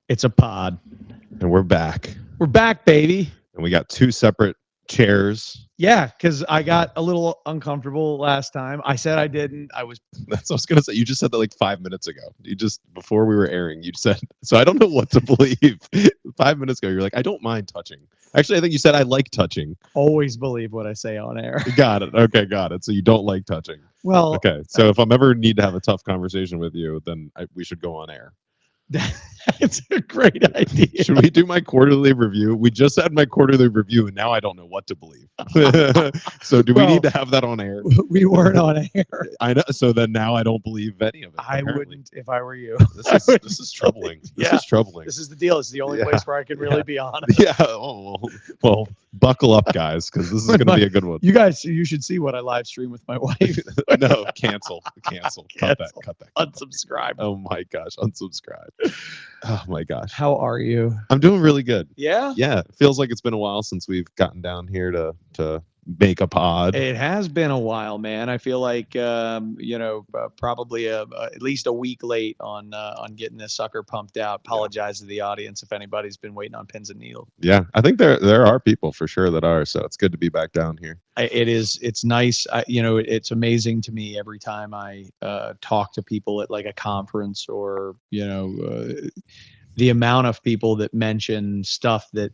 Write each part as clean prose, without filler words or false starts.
It's a pod. And we're back. We're back, baby. And we got two separate chairs. Yeah, because I got a little uncomfortable last time. I said I didn't. That's what I was gonna say. You just said that like 5 minutes ago. You just before we were airing, you said so I don't know what to believe. 5 minutes ago, you're like, I don't mind touching. Actually, I think you said I like touching. Always believe what I say on air. Got it. Okay, got it. So you don't like touching. Well, Okay. So if I'm ever need to have a tough conversation with you, then we should go on air. that's a great idea. Should we do my quarterly review? We just had my quarterly review, and now I don't know what to believe. So do we need to have that on air? We weren't on air. I know. So then now I don't believe any of it. I wouldn't if I were you. This is troubling. This is troubling. This is the deal. It's the only place where I can really be honest. Yeah. Oh, well, buckle up, guys, because this is going to be a good one. You should see what I live stream with my wife. No, cancel. Cut that. Unsubscribe. Oh my gosh, unsubscribe. Oh my gosh. How are you? I'm doing really good. Yeah? Yeah. It feels like it's been a while since we've gotten down here to make a pod. It has been a while, man. I feel like probably at least a week late on getting this sucker pumped out. Apologize to the audience if anybody's been waiting on pins and needles. Yeah, I think there are people for sure that are. So it's good to be back down here. It's nice. It's amazing to me every time I talk to people at like a conference or the amount of people that mention stuff that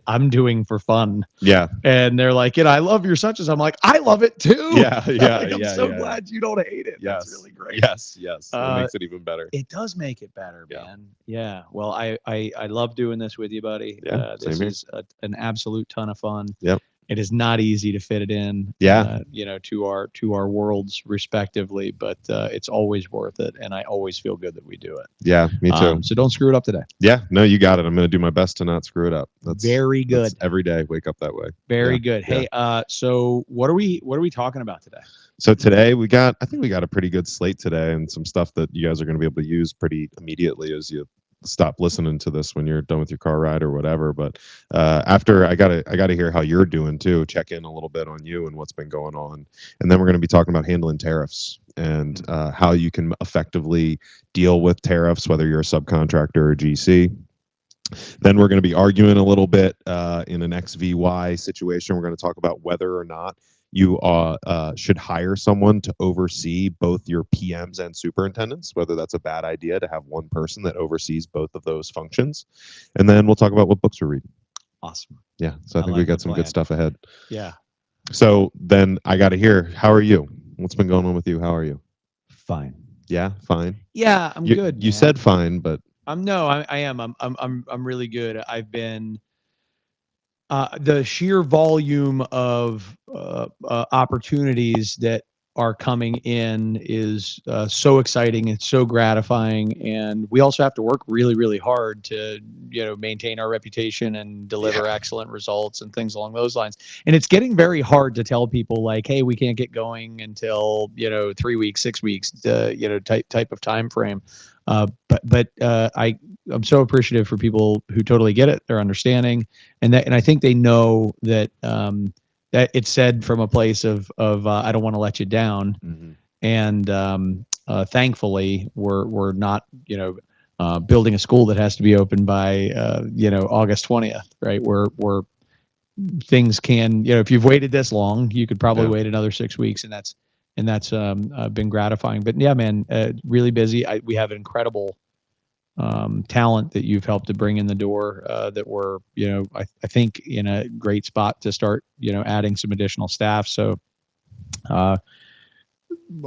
I'm doing for fun. Yeah. And they're like, I love your such as. I'm like, I love it too. Yeah. I'm so glad you don't hate it. Yes. That's really great. Yes. It makes it even better. It does make it better, man. Yeah. Well, I love doing this with you, buddy. Yeah. This is an absolute ton of fun. Yep. It is not easy to fit it in, to our worlds respectively, but it's always worth it, and I always feel good that we do it. Yeah, me too. So don't screw it up today. Yeah, no, you got it. I'm going to do my best to not screw it up. That's very good. That's every day, wake up that way. Very good. Hey, so what are we talking about today? So today I think we got a pretty good slate today, and some stuff that you guys are going to be able to use pretty immediately as you stop listening to this when you're done with your car ride or whatever. But after I gotta hear how you're doing too, check in a little bit on you and what's been going on, and then we're going to be talking about handling tariffs and how you can effectively deal with tariffs, whether you're a subcontractor or GC. Then we're going to be arguing a little bit in an XVY situation. We're going to talk about whether or not you should hire someone to oversee both your PMs and superintendents, whether that's a bad idea to have one person that oversees both of those functions. And then we'll talk about what books we're reading. Awesome. Yeah. So I think we got some good stuff ahead. Yeah. So then I got to hear, how are you? What's been going on with you? How are you? Fine. Yeah. Fine. Yeah. I'm good. You said fine, but I am. I'm really good. I've been the sheer volume of opportunities that are coming in is so exciting. It's so gratifying, and we also have to work really, really hard to maintain our reputation and deliver excellent results and things along those lines. And it's getting very hard to tell people like, hey, we can't get going until 3 weeks, 6 weeks, type of time frame. But I'm so appreciative for people who totally get it, they're understanding, and I think they know that that it's said from a place of I don't want to let you down, and thankfully we're not building a school that has to be open by August 20th, right? Where things can if you've waited this long, you could probably wait another 6 weeks, and that's been gratifying. But yeah, man, really busy. We have an incredible talent that you've helped to bring in the door that we're, I think in a great spot to start, adding some additional staff. So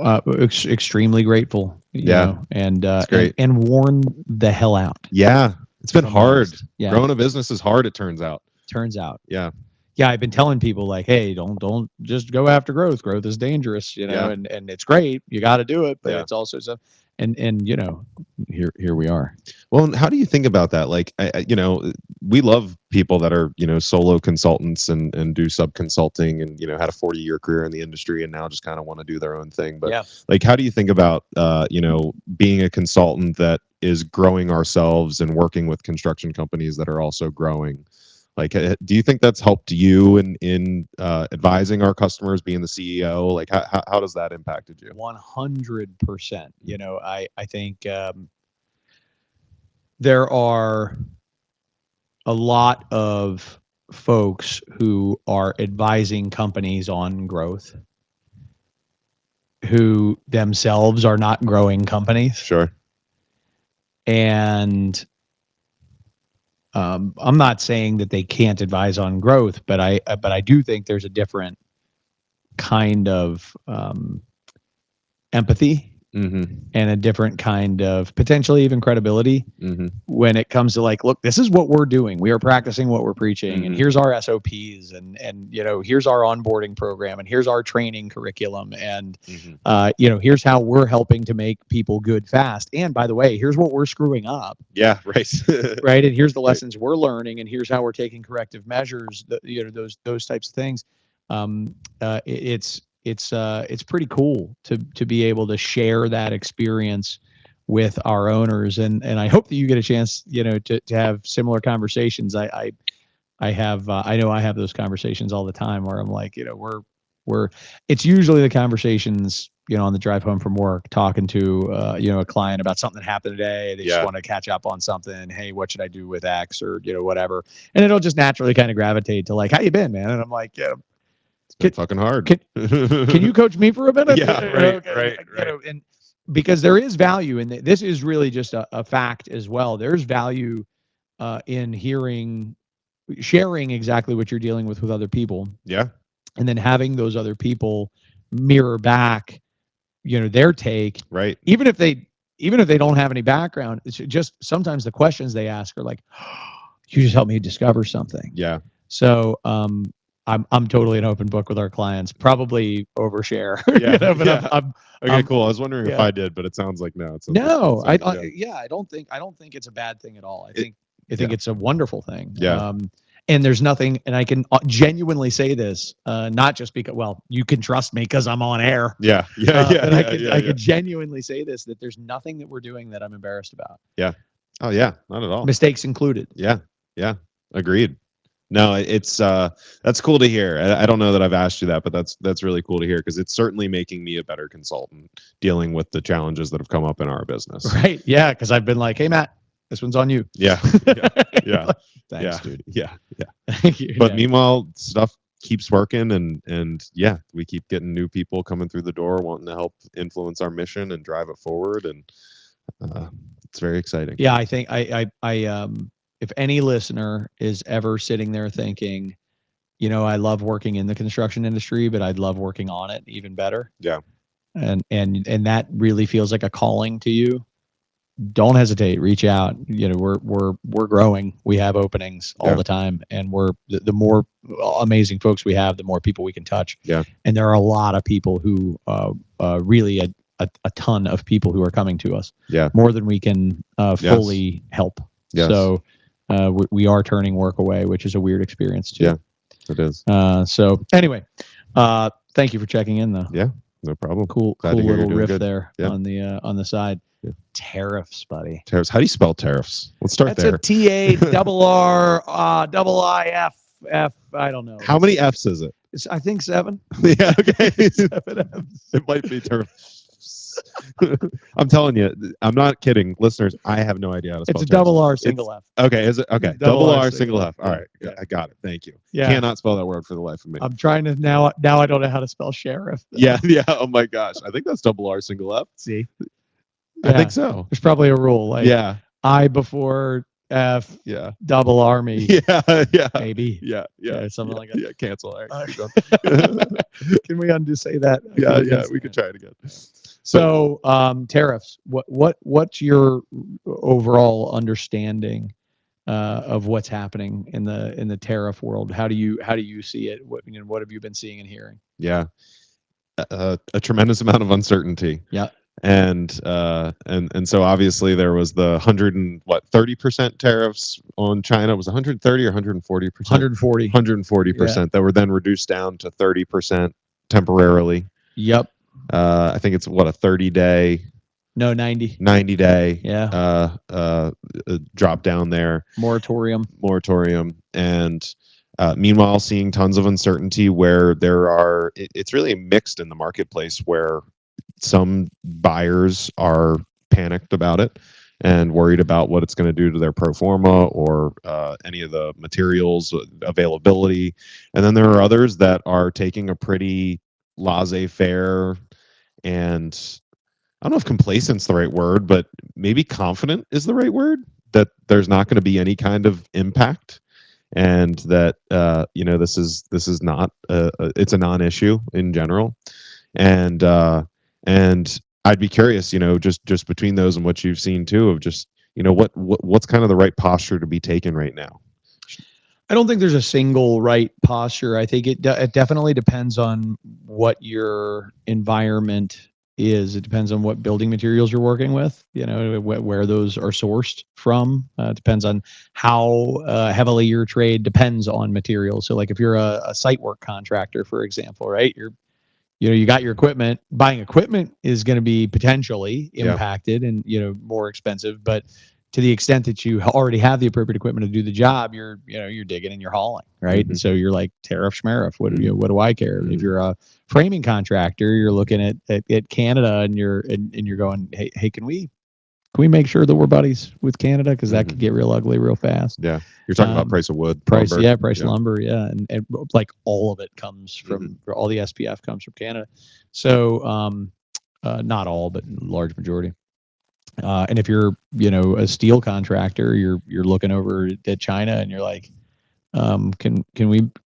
extremely grateful, and great. And worn the hell out. Yeah. It's been hard. Yeah. Growing a business is hard. It turns out. Yeah. Yeah, I've been telling people like, hey, don't just go after growth. Growth is dangerous, and it's great. You got to do it, but it's also so. And here we are. Well, how do you think about that? Like, we love people that are solo consultants and do sub consulting and had a 40-year career in the industry and now just kind of want to do their own thing. But like, how do you think about being a consultant that is growing ourselves and working with construction companies that are also growing? Like, do you think that's helped you in advising our customers, being the CEO? Like, how does that impacted you? 100%. I think there are a lot of folks who are advising companies on growth who themselves are not growing companies. Sure. And I'm not saying that they can't advise on growth, but I do think there's a different kind of empathy and a different kind of potentially even credibility when it comes to like, look, this is what we're doing. We are practicing what we're preaching, and here's our SOPs, and here's our onboarding program, and here's our training curriculum, and here's how we're helping to make people good fast. And by the way, here's what we're screwing up. Yeah, right. Right, and here's the lessons we're learning, and here's how we're taking corrective measures. Those types of things. It's pretty cool to be able to share that experience with our owners, and I hope that you get a chance, to have similar conversations. I know I have those conversations all the time where I'm like, it's usually the conversations, on the drive home from work, talking to a client about something that happened today. They just want to catch up on something. Hey, what should I do with X, or whatever, and it'll just naturally kind of gravitate to like, how you been, man? And I'm like, it's been fucking hard. Can you coach me for a minute? Yeah, right. And because there is value in this is really just a fact as well. There's value in sharing exactly what you're dealing with other people. Yeah. And then having those other people mirror back, their take. Right. Even if they don't have any background, it's just sometimes the questions they ask are like, you just helped me discover something. Yeah. So I'm totally an open book with our clients. Probably overshare. Yeah. I'm okay, cool. I was wondering if I did, but it sounds like no. I don't think it's a bad thing at all. I think it's a wonderful thing. Yeah. And there's nothing, and I can genuinely say this, not just because, well, you can trust me because I'm on air. Yeah. I can genuinely say this, that there's nothing that we're doing that I'm embarrassed about. Yeah. Oh yeah, not at all. Mistakes included. Yeah. Agreed. No, it's that's cool to hear. I don't know that I've asked you that, but that's really cool to hear, because it's certainly making me a better consultant dealing with the challenges that have come up in our business. Right. Yeah. Because I've been like, hey, Matt, this one's on you. Yeah. Yeah. Thanks, dude. Yeah. But meanwhile, stuff keeps working, and we keep getting new people coming through the door wanting to help influence our mission and drive it forward, and it's very exciting. Yeah, I think I if any listener is ever sitting there thinking, I love working in the construction industry, but I'd love working on it even better. Yeah. And that really feels like a calling to you, don't hesitate, reach out. We're growing. We have openings all the time, and we're the more amazing folks we have, the more people we can touch. Yeah. And there are a lot of people who really a ton of people who are coming to us. Yeah. More than we can fully help. Yes. So we are turning work away, which is a weird experience too. Yeah, it is. So anyway, thank you for checking in though. Yeah, no problem. Cool little riff there on the side. Yeah. Tariffs, buddy. Tariffs. How do you spell tariffs? Let's start there. That's a TARRIFF. I don't know. How many F's is it? I think 7. Yeah, okay. 7 F's. It might be tariffs. I'm telling you, I'm not kidding. Listeners, I have no idea how to spell It's a double R single F. Okay, is it? Okay, double R single F. All right, yeah. I got it. Thank you. Yeah. Cannot spell that word for the life of me. I'm trying to now I don't know how to spell sheriff. Yeah. Oh my gosh. I think that's double R single F. See? I think so. There's probably a rule. Like I before F. Yeah. Double army. Yeah. Maybe. Yeah. Something like that. Yeah. Cancel. All right. Can we say that? Yeah. We could try it again. So tariffs. What's your overall understanding of what's happening in the tariff world? How do you see it? What have you been seeing and hearing? Yeah. A tremendous amount of uncertainty. Yeah. And so obviously there was the 30% tariffs on China. It was 130 or 140%? 140% that were then reduced down to 30% temporarily. Yep. I think it's a 30-day. No, 90. 90-day. Yeah. Drop down there. Moratorium. And meanwhile, seeing tons of uncertainty where it's really mixed in the marketplace, where some buyers are panicked about it and worried about what it's going to do to their pro forma or any of the materials availability. And then there are others that are taking a pretty laissez-faire and I don't know if complacent's the right word, but maybe confident is the right word, that there's not going to be any kind of impact, and that this is not it's a non-issue in general, and I'd be curious, just between those and what you've seen too, of just what's kind of the right posture to be taken right now. I don't think there's a single right posture. I think it definitely depends on what your environment is. It depends on what building materials you're working with, where those are sourced from. It depends on how heavily your trade depends on materials. So like if you're a site work contractor, for example, right, you got your equipment. Buying equipment is going to be potentially impacted and more expensive, but to the extent that you already have the appropriate equipment to do the job, you're digging and you're hauling, right? Mm-hmm. And so you're like tariff schmariff. What do I care? If you're a framing contractor, you're looking at Canada and you're going, hey, can we make sure that we're buddies with Canada, because that could get real ugly real fast. Yeah, you're talking about price of wood, price lumber. Lumber, and like all of it comes from all the SPF comes from Canada. So not all, but large majority. And if you're, a steel contractor, you're looking over at China and you're like, can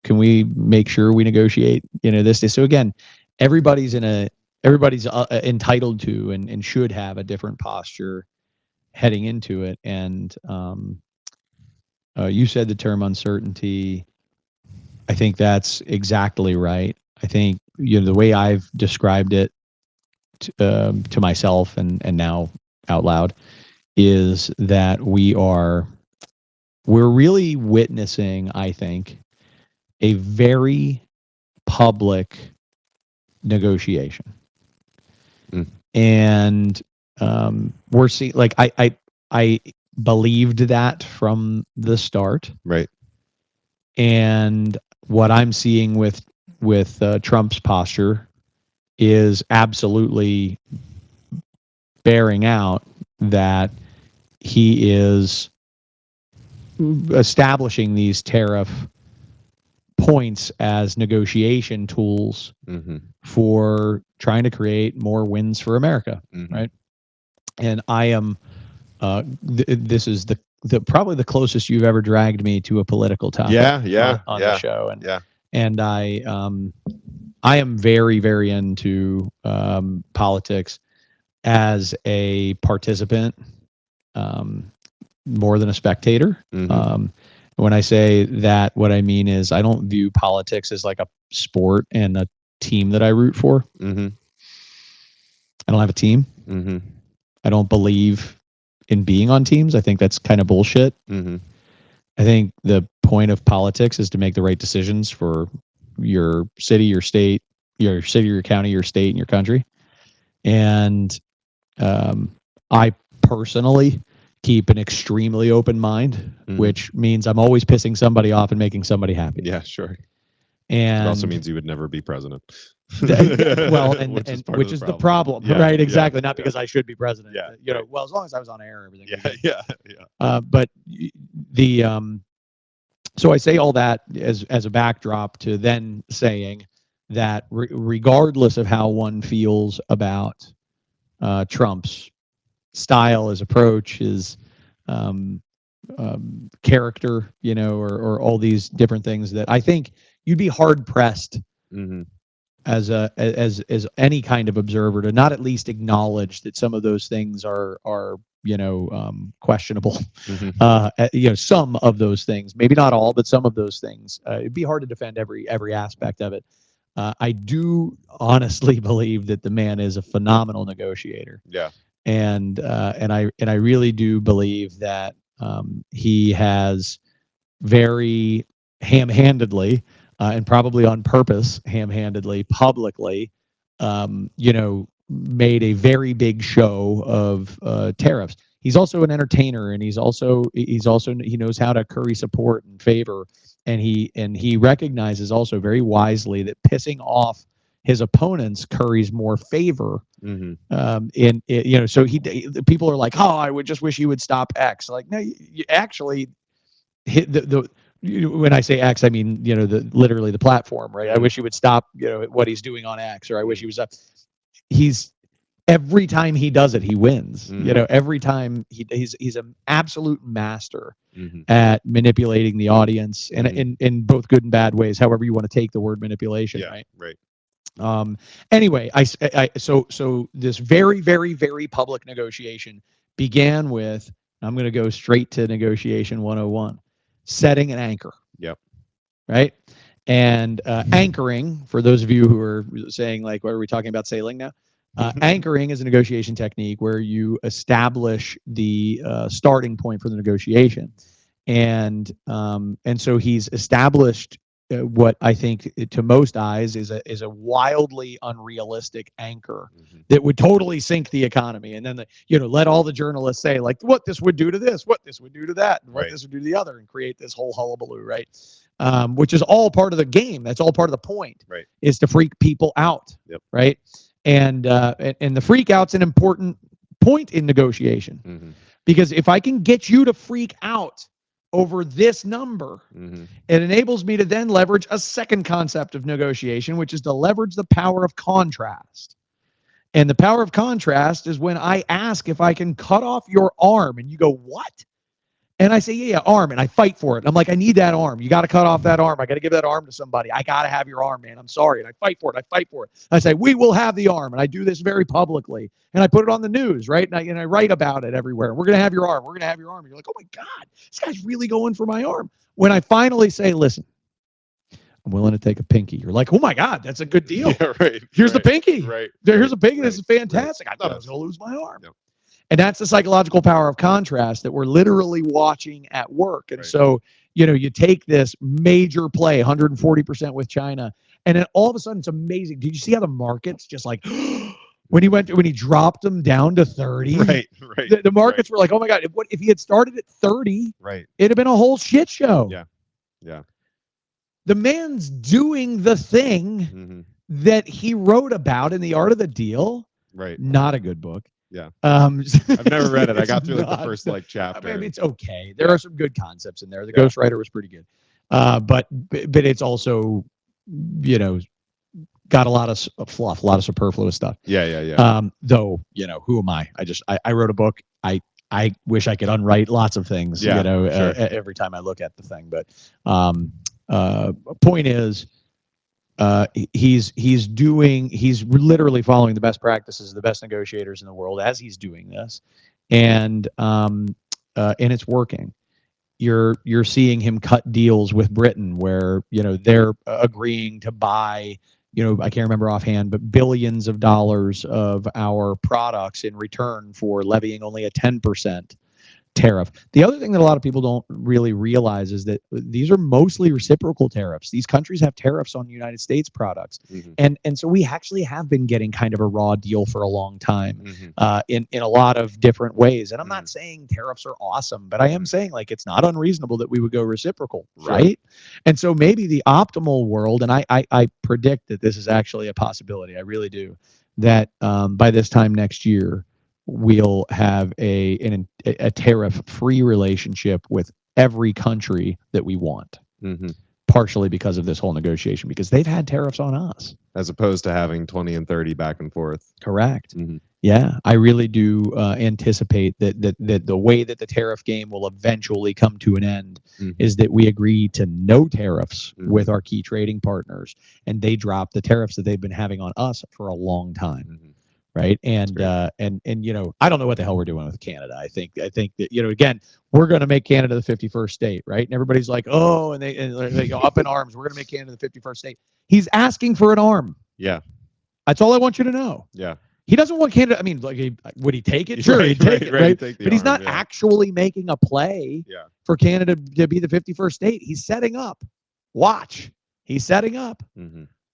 we make sure we negotiate, this? So again, everybody's entitled to and should have a different posture heading into it. And you said the term uncertainty. I think that's exactly right. I think the way I've described it to myself and now out loud is that we're really witnessing, I think, a very public negotiation. And we're seeing, like, I believed that from the start, right? And what I'm seeing with Trump's posture is absolutely bearing out that he is establishing these tariff points as negotiation tools for trying to create more wins for America, right? And I am this is the probably the closest you've ever dragged me to a political topic on the show. And I am very, very into politics as a participant, more than a spectator. When I say that, what I mean is I don't view politics as like a sport and a team that I root for. I don't have a team. I don't believe in being on teams. I think that's kind of bullshit. I think the point of politics is to make the right decisions for your city, your state, your county, your state, and your country. And I personally keep an extremely open mind, which means I'm always pissing somebody off and making somebody happy. Yeah, sure. And it also means you would never be president. Well, which is the problem, right? Exactly. Not because I should be president. Well, as long as I was on air, everything. But so I say all that as a backdrop to then saying that regardless of how one feels about Trump's style, his approach, his character, or all these different things, that I think you'd be hard pressed as any kind of observer to not at least acknowledge that some of those things are questionable. Some of those things, maybe not all, but some of those things, it'd be hard to defend every aspect of it. I do honestly believe that the man is a phenomenal negotiator. And I really do believe that he has very ham-handedly and probably on purpose, ham-handedly, publicly, made a very big show of tariffs. He's also an entertainer, and he knows how to curry support and favor, and he recognizes also very wisely that pissing off his opponents curries more favor. Mm-hmm. So people are like, oh, I would just wish he would stop X. Like, no, you actually hit when I say X, I mean, literally the platform, right? I wish he would stop, what he's doing on X, or I wish he was up. Every time he does it, he wins. Mm-hmm. Every time he's an absolute master Mm-hmm. at manipulating the audience, and Mm-hmm. in both good and bad ways, however you want to take the word manipulation, Yeah, right? right. Anyway, so this very, very, very public negotiation began with, I'm going to go straight to negotiation 101, setting an anchor. Yep. Right. And anchoring, for those of you who are saying, like, what are we talking about sailing now? Anchoring is a negotiation technique where you establish the starting point for the negotiation. And so he's established what I think to most eyes is a wildly unrealistic anchor that would totally sink the economy. And then let all the journalists say, like, what this would do to this, what this would do to that, and what this would do to the other, and create this whole hullabaloo, right? Which is all part of the game. That's all part of the point, right? Is to freak people out, yep. Right? And the freak out's an important point in negotiation, because if I can get you to freak out over this number, it enables me to then leverage a second concept of negotiation, which is to leverage the power of contrast. And the power of contrast is when I ask if I can cut off your arm, and you go, what? And I say, yeah, arm, and I fight for it. I'm like, I need that arm. You got to cut off that arm. I got to give that arm to somebody. I got to have your arm, man. I'm sorry. And I fight for it. I say, we will have the arm. And I do this very publicly. And I put it on the news, right? And I write about it everywhere. We're going to have your arm. We're going to have your arm. And you're like, oh, my God, this guy's really going for my arm. When I finally say, listen, I'm willing to take a pinky, you're like, oh, my God, that's a good deal. Yeah, right. Here's the pinky. Right. Here's a pinky. This is fantastic. I thought I was going to lose my arm. Yep. And that's the psychological power of contrast that we're literally watching at work. And so, you take this major play, 140% with China, and then all of a sudden it's amazing. Did you see how the markets just like, when he dropped them down to 30, right. The markets were like, oh my God, if he had started at 30, it'd have been a whole shit show. Yeah. The man's doing the thing that he wrote about in The Art of the Deal. Right. Not a good book. Yeah. I've never read it. I got through the first chapter. I mean, it's okay. There are some good concepts in there. The ghostwriter was pretty good. But it's also, got a lot of fluff, a lot of superfluous stuff. Yeah. Though, who am I? I wrote a book. I wish I could unwrite lots of things, every time I look at the thing. But point is, he's literally following the best practices of the best negotiators in the world as he's doing this, and it's working. You're seeing him cut deals with Britain where they're agreeing to buy, I can't remember offhand, but billions of dollars of our products in return for levying only a 10% tariff. The other thing that a lot of people don't really realize is that these are mostly reciprocal tariffs. These countries have tariffs on United States products. And so we actually have been getting kind of a raw deal for a long time, in a lot of different ways. And I'm not saying tariffs are awesome, but I am saying, like, it's not unreasonable that we would go reciprocal, right? And so maybe the optimal world, and I predict that this is actually a possibility, I really do, that by this time next year, we'll have a tariff-free relationship with every country that we want, partially because of this whole negotiation, because they've had tariffs on us. As opposed to having 20 and 30 back and forth. Correct. Yeah, I really do anticipate that the way that the tariff game will eventually come to an end is that we agree to no tariffs with our key trading partners, and they drop the tariffs that they've been having on us for a long time. Right. And I don't know what the hell we're doing with Canada. I think that, again, we're going to make Canada the 51st state. Right. And everybody's like, oh, and they go up in arms. We're going to make Canada the 51st state. He's asking for an arm. Yeah. That's all I want you to know. Yeah. He doesn't want Canada. I mean, like, would he take it? Sure, he'd take it. Right. But he's not actually making a play for Canada to be the 51st state. He's setting up. Watch. He's setting up.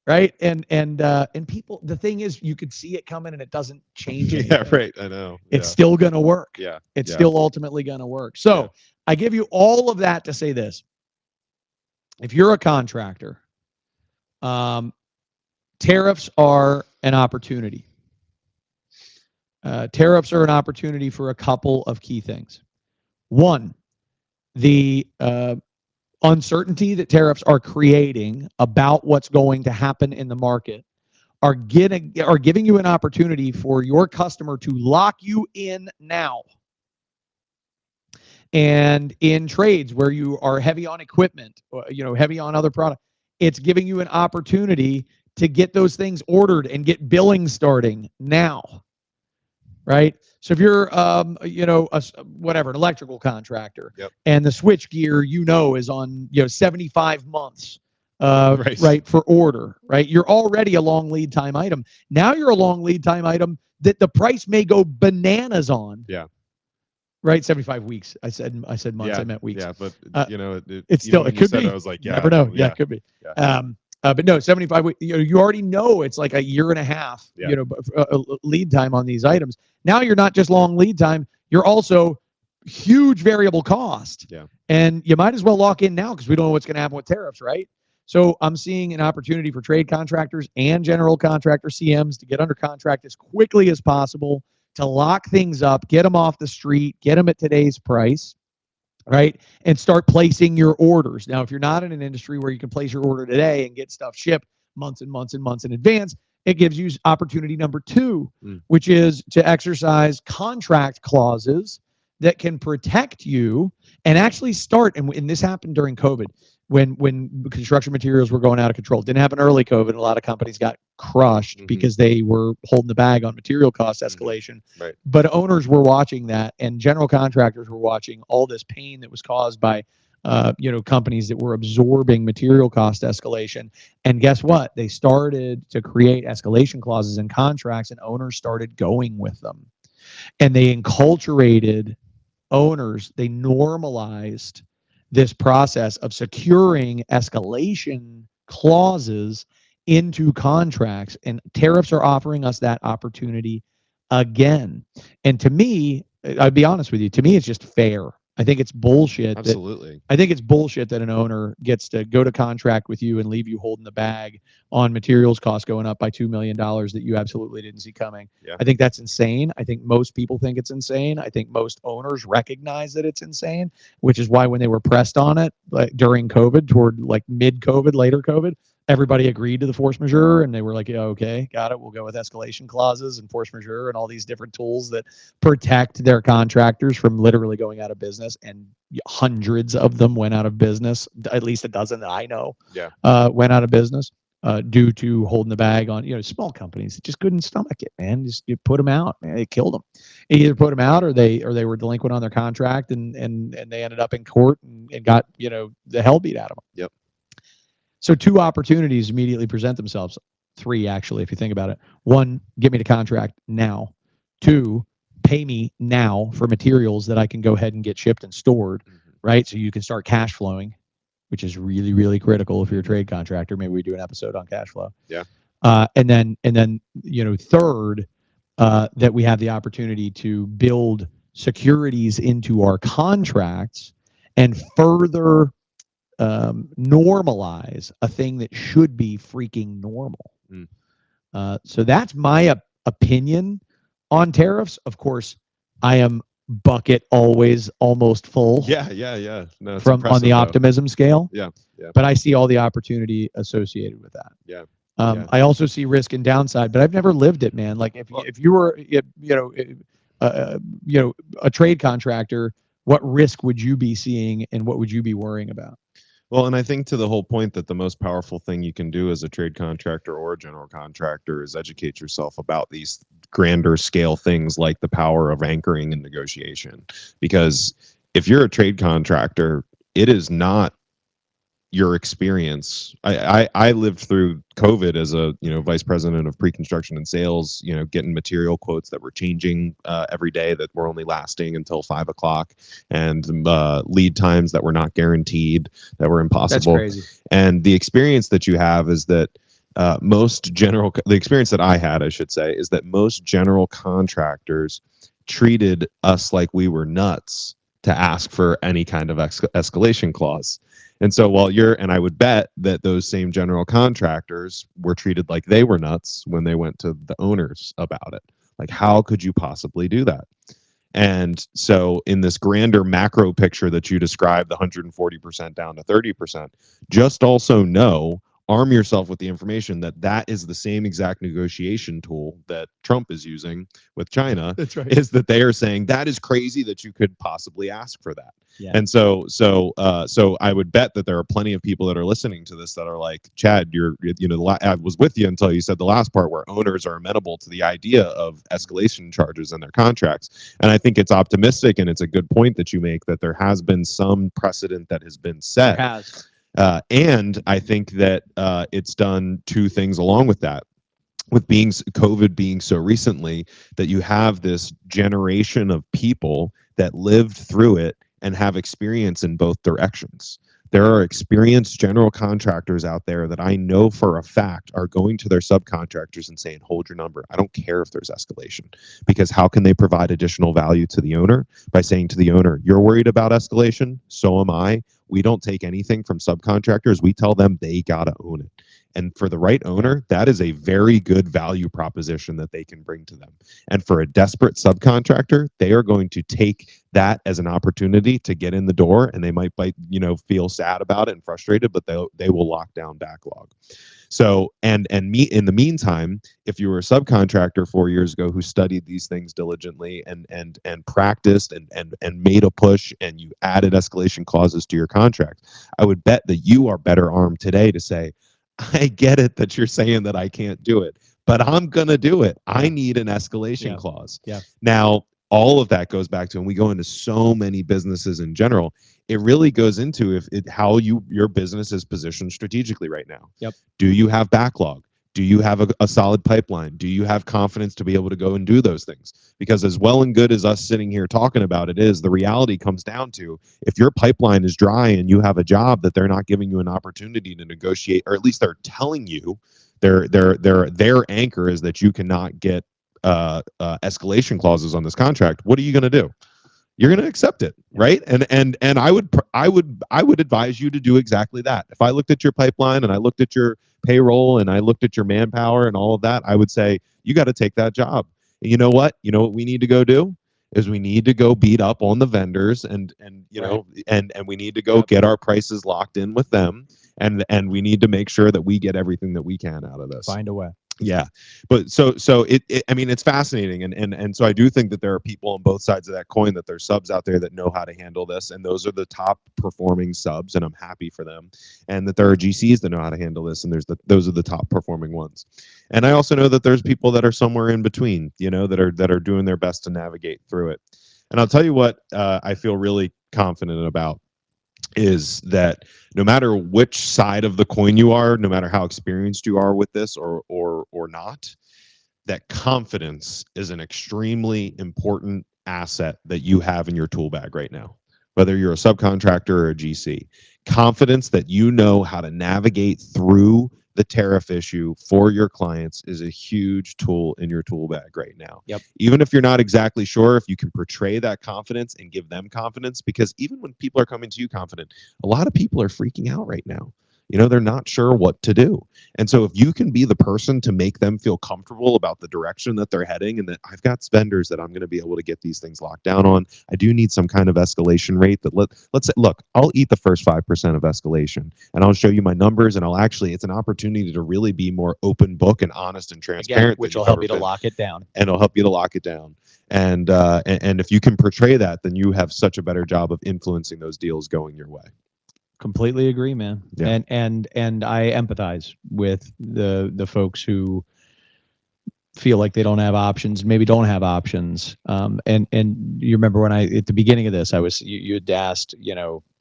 Right. And people, the thing is, you could see it coming and it doesn't change anything. Yeah, right. I know. It's still going to work. Yeah. It's still ultimately going to work. So I give you all of that to say this. If you're a contractor, tariffs are an opportunity. Tariffs are an opportunity for a couple of key things. One, the uncertainty that tariffs are creating about what's going to happen in the market are giving you an opportunity for your customer to lock you in now. And in trades where you are heavy on equipment, heavy on other products, it's giving you an opportunity to get those things ordered and get billing starting now, right? So if you're, an electrical contractor, Yep. and the switch gear, is on, 75 months, Right. for order, right? You're already a long lead time item. Now you're a long lead time item that the price may go bananas on. Yeah. Right, 75 weeks. I said months. Yeah, I meant weeks. Yeah, but it's still, it could said, be. I was like, Never know. Yeah, it could be. Yeah. But no, 75 weeks. You already know it's like a year and a half. Yeah. Lead time on these items. Now you're not just long lead time. You're also huge variable cost. Yeah. And you might as well lock in now because we don't know what's going to happen with tariffs, right? So I'm seeing an opportunity for trade contractors and general contractor CMs to get under contract as quickly as possible, to lock things up, get them off the street, get them at today's price, right? And start placing your orders. Now, if you're not in an industry where you can place your order today and get stuff shipped months and months and months in advance, it gives you opportunity number 2, which is to exercise contract clauses that can protect you and actually start. And this happened during COVID when construction materials were going out of control. It didn't happen early COVID. A lot of companies got crushed because they were holding the bag on material cost escalation. Right. But owners were watching that, and general contractors were watching all this pain that was caused by companies that were absorbing material cost escalation. And guess what? They started to create escalation clauses in contracts, and owners started going with them. And they enculturated owners. They normalized this process of securing escalation clauses into contracts, and tariffs are offering us that opportunity again. And to me, I'd be honest with you, to me, it's just fair. I think it's bullshit. Absolutely. I think it's bullshit that an owner gets to go to contract with you and leave you holding the bag on materials costs going up by $2 million that you absolutely didn't see coming. Yeah. I think that's insane. I think most people think it's insane. I think most owners recognize that it's insane, which is why when they were pressed on it, like during COVID, toward like mid-COVID, later COVID, everybody agreed to the force majeure, and they were like, yeah, okay, got it. We'll go with escalation clauses and force majeure and all these different tools that protect their contractors from literally going out of business. And hundreds of them went out of business. At least a dozen that I know went out of business due to holding the bag on, small companies that just couldn't stomach it, man. Just you put them out, man. They killed them. Either put them out or they were delinquent on their contract and they ended up in court and got, the hell beat out of them. Yep. So 2 opportunities immediately present themselves. 3, actually, if you think about it. 1, get me the contract now. 2, pay me now for materials that I can go ahead and get shipped and stored, right? So you can start cash flowing, which is really, really critical if you're a trade contractor. Maybe we do an episode on cash flow. Yeah. And then, third, that we have the opportunity to build securities into our contracts and further normalize a thing that should be freaking normal. So that's my opinion on tariffs. Of course, I am bucket always almost full. Yeah. No, from on the optimism scale. Yeah. But I see all the opportunity associated with that. Yeah. I also see risk and downside, but I've never lived it, man. Like if you were, a trade contractor, what risk would you be seeing and what would you be worrying about? Well, and I think to the whole point that the most powerful thing you can do as a trade contractor or a general contractor is educate yourself about these grander scale things like the power of anchoring and negotiation. Because if you're a trade contractor, it is not your experience. I lived through COVID as a vice president of pre-construction and sales, getting material quotes that were changing every day, that were only lasting until 5 o'clock, and lead times that were not guaranteed, that were impossible. That's crazy. And the experience that you have is that the experience that I had, I should say, is that most general contractors treated us like we were nuts to ask for any kind of escalation clause. And so and I would bet that those same general contractors were treated like they were nuts when they went to the owners about it. Like, how could you possibly do that? And so in this grander macro picture that you described, the 140% down to 30%, just also know, arm yourself with the information that that is the same exact negotiation tool that Trump is using with China. That's right. Is that they are saying that is crazy that you could possibly ask for that. Yeah. And so I would bet that there are plenty of people that are listening to this that are like, Chad, I was with you until you said the last part where owners are amenable to the idea of escalation charges in their contracts. And I think it's optimistic, and it's a good point that you make, that there has been some precedent that has been set. There has. And I think that it's done two things along with that. With COVID being so recently, that you have this generation of people that lived through it and have experience in both directions. There are experienced general contractors out there that I know for a fact are going to their subcontractors and saying, hold your number. I don't care if there's escalation, because how can they provide additional value to the owner by saying to the owner, you're worried about escalation? So am I. We don't take anything from subcontractors. We tell them they got to own it. And for the right owner, that is a very good value proposition that they can bring to them. And for a desperate subcontractor, they are going to take that as an opportunity to get in the door, and they might feel sad about it and frustrated, but they will lock down backlog. So in the meantime, if you were a subcontractor 4 years ago who studied these things diligently and practiced and made a push, and you added escalation clauses to your contract, I would bet that you are better armed today to say, I get it that you're saying that I can't do it, but I'm going to do it. I need an escalation clause. Yeah. Now, all of that goes back to, and we go into so many businesses in general, it really goes into how your business is positioned strategically right now. Yep. Do you have backlog? Do you have a solid pipeline? Do you have confidence to be able to go and do those things? Because as well and good as us sitting here talking about it is, the reality comes down to, if your pipeline is dry and you have a job that they're not giving you an opportunity to negotiate, or at least they're telling you their anchor is that you cannot get escalation clauses on this contract, what are you going to do? You're going to accept it, right? And I would advise you to do exactly that. If I looked at your pipeline and I looked at your payroll and I looked at your manpower and all of that, I would say you got to take that job. And you know what? You know what we need to go do is we need to go beat up on the vendors and we need to go get our prices locked in with them, and we need to make sure that we get everything that we can out of this. Find a way. Yeah, but so I mean, it's fascinating, and so I do think that there are people on both sides of that coin, that there's subs out there that know how to handle this, and those are the top performing subs, and I'm happy for them, and that there are GCs that know how to handle this, and those are the top performing ones. And I also know that there's people that are somewhere in between, that are doing their best to navigate through it. And I'll tell you what, I feel really confident about is that no matter which side of the coin you are, no matter how experienced you are with this or not, that confidence is an extremely important asset that you have in your tool bag right now. Whether you're a subcontractor or a GC, confidence that you know how to navigate through the tariff issue for your clients is a huge tool in your tool bag right now. Yep. Even if you're not exactly sure, if you can portray that confidence and give them confidence, because even when people are coming to you confident, a lot of people are freaking out right now. They're not sure what to do. And so if you can be the person to make them feel comfortable about the direction that they're heading, and that I've got vendors that I'm going to be able to get these things locked down on, I do need some kind of escalation rate that let's say, look, I'll eat the first 5% of escalation, and I'll show you my numbers, and it's an opportunity to really be more open book and honest and transparent. Again, which will help you to lock it down. And it'll help you to lock it down. And if you can portray that, then you have such a better job of influencing those deals going your way. Completely agree, man. Yeah. And I empathize with the folks who feel like they don't have options, maybe don't have options. And you remember when at the beginning of this, you had asked,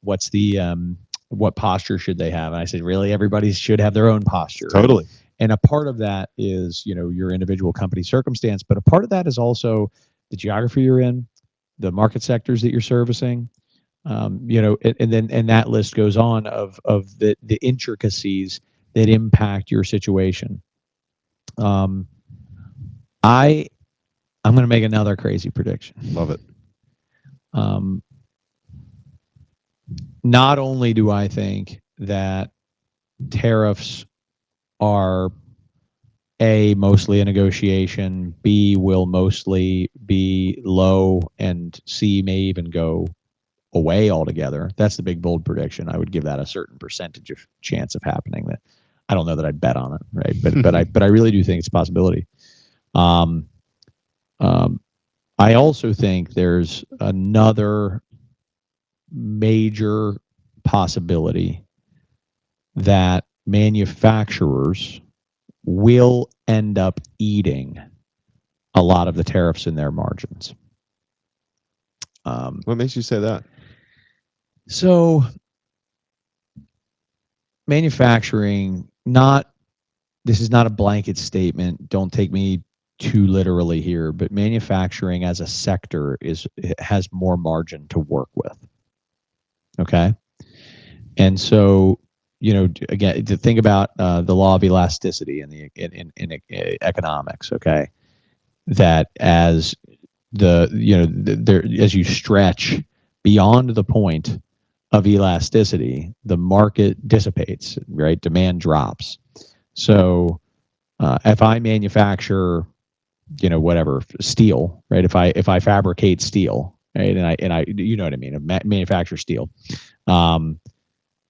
what's the what posture should they have? And I said, really, everybody should have their own posture. Totally. And a part of that is, your individual company circumstance, but a part of that is also the geography you're in, the market sectors that you're servicing. And that list goes on of the intricacies that impact your situation. I'm going to make another crazy prediction. Love it. not only do I think that tariffs are A, mostly a negotiation, B, will mostly be low, and C, may even go away altogether. That's the big bold prediction. I would give that a certain percentage of chance of happening. That I don't know that I'd bet on it, right? But I really do think it's a possibility. Um, I also think there's another major possibility that manufacturers will end up eating a lot of the tariffs in their margins. What makes you say that? So manufacturing, this is not a blanket statement. Don't take me too literally here, but manufacturing as a sector has more margin to work with. Okay. And so, again, to think about the law of elasticity in economics, okay, that as as you stretch beyond the point of elasticity, the market dissipates, right? Demand drops. So if I manufacture, whatever, steel, right? If I fabricate steel, right, and I you know what I mean, manufacture steel, and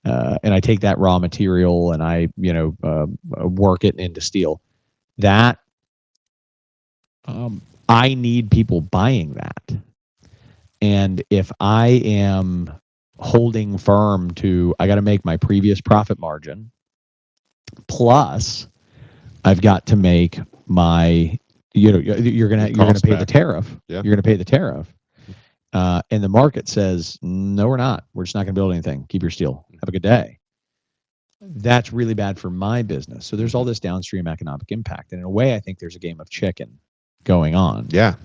I take that raw material and I work it into steel, that I need people buying that. And if I am holding firm to, I got to make my previous profit margin, plus I've got to make my, you're gonna pay the tariff. Yeah. You're gonna pay the tariff. And the market says, no, we're not. We're just not gonna build anything. Keep your steel. Have a good day. That's really bad for my business. So there's all this downstream economic impact. And in a way, I think there's a game of chicken going on. Yeah.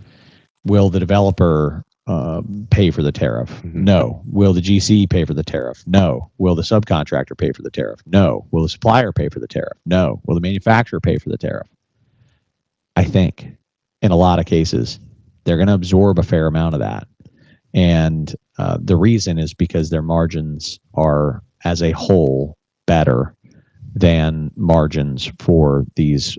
Will the developer pay for the tariff? Mm-hmm. No. Will the GC pay for the tariff? No. Will the subcontractor pay for the tariff? No. Will the supplier pay for the tariff? No. Will the manufacturer pay for the tariff? I think in a lot of cases, they're going to absorb a fair amount of that. And the reason is because their margins are, as a whole, better than margins for these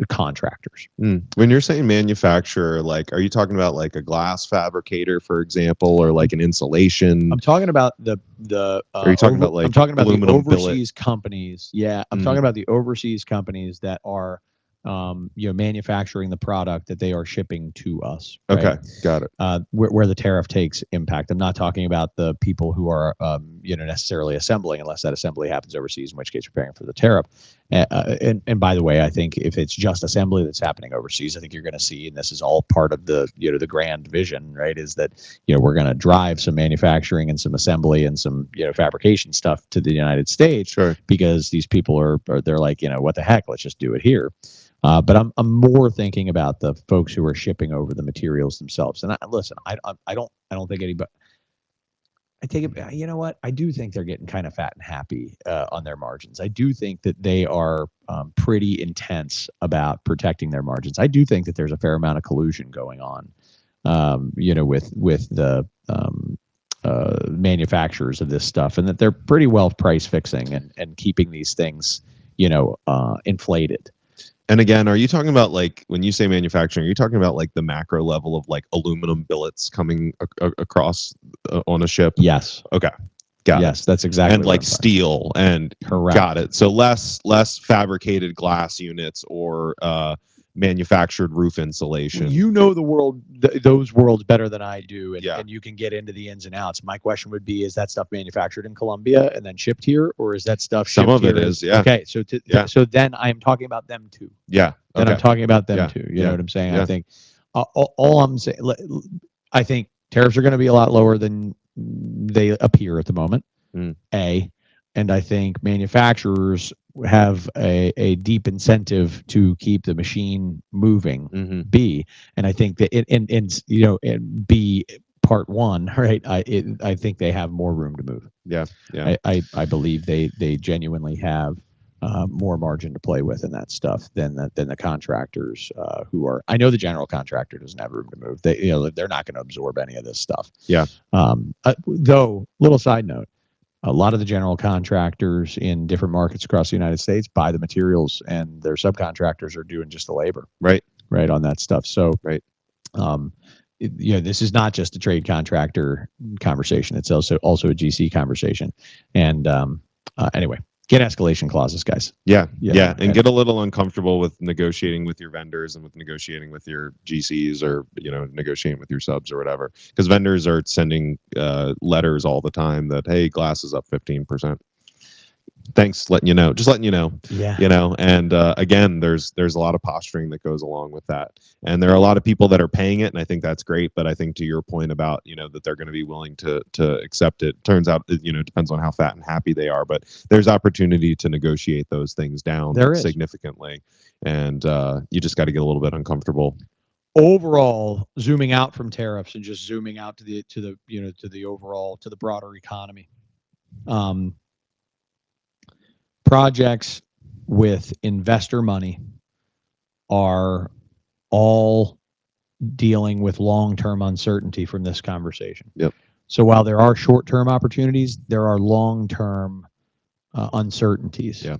contractors. When you're saying manufacturer, like, are you talking about like a glass fabricator, for example, or like an insulation? I'm talking about the are you talking about like I'm talking about the overseas billet? companies. Yeah, I'm talking about the overseas companies that are manufacturing the product that they are shipping to us. Right? Okay, got it. Where the tariff takes impact. I'm not talking about the people who are necessarily assembling, unless that assembly happens overseas, in which case you're paying for the tariff. And by the way, I think if it's just assembly that's happening overseas, I think you're going to see, and this is all part of the the grand vision, right? Is that we're going to drive some manufacturing and some assembly and some fabrication stuff to the United States, Sure. Because these people they're like, what the heck, let's just do it here. But I'm more thinking about the folks who are shipping over the materials themselves. And I don't think anybody. I take it. You know what? I do think they're getting kind of fat and happy on their margins. I do think that they are pretty intense about protecting their margins. I do think that there's a fair amount of collusion going on, with the manufacturers of this stuff, and that they're pretty well price fixing and keeping these things, inflated. And again, are you talking about, like, when you say manufacturing, are you talking about like the macro level of like aluminum billets coming across on a ship? Yes. Okay. Got yes, it. That's exactly. And like steel and correct. Got it. So less fabricated glass units or manufactured roof insulation. The world, those worlds better than I do, and, Yeah. and you can get into the ins and outs. My question would be: is that stuff manufactured in Colombia and then shipped here, or is that stuff? Some of it here? is, yeah. Okay, so so then I'm talking about them too. Yeah. Then Okay. I'm talking about them Yeah. too. You know what I'm saying? Yeah. I think all I'm saying, I think tariffs are going to be a lot lower than they appear at the moment. A, and I think manufacturers have a deep incentive to keep the machine moving. Mm-hmm. B, and I think that in B part one, right? I think they have more room to move. Yeah. Yeah. I believe they genuinely have more margin to play with in that stuff than the contractors who are. I know the general contractor doesn't have room to move. They're not going to absorb any of this stuff. Yeah. Though, little side note, a lot of the general contractors in different markets across the United States buy the materials, and their subcontractors are doing just the labor. Right on that stuff. So right. This is not just a trade contractor conversation. It's also a GC conversation. And anyway, get escalation clauses, guys. Yeah. And get a little uncomfortable with negotiating with your vendors and with negotiating with your GCs, or negotiating with your subs or whatever, because vendors are sending letters all the time that, hey, glass is up 15%. Thanks, just letting you know. Yeah. And again, there's a lot of posturing that goes along with that, and there are a lot of people that are paying it, and I think that's great. But I think, to your point about that they're going to be willing to accept it, turns out it depends on how fat and happy they are, but there's opportunity to negotiate those things down significantly, and you just got to get a little bit uncomfortable. Overall, zooming out from tariffs and just zooming out to the broader economy. Projects with investor money are all dealing with long-term uncertainty from this conversation. Yep. So while there are short-term opportunities, there are long-term uncertainties. Yeah.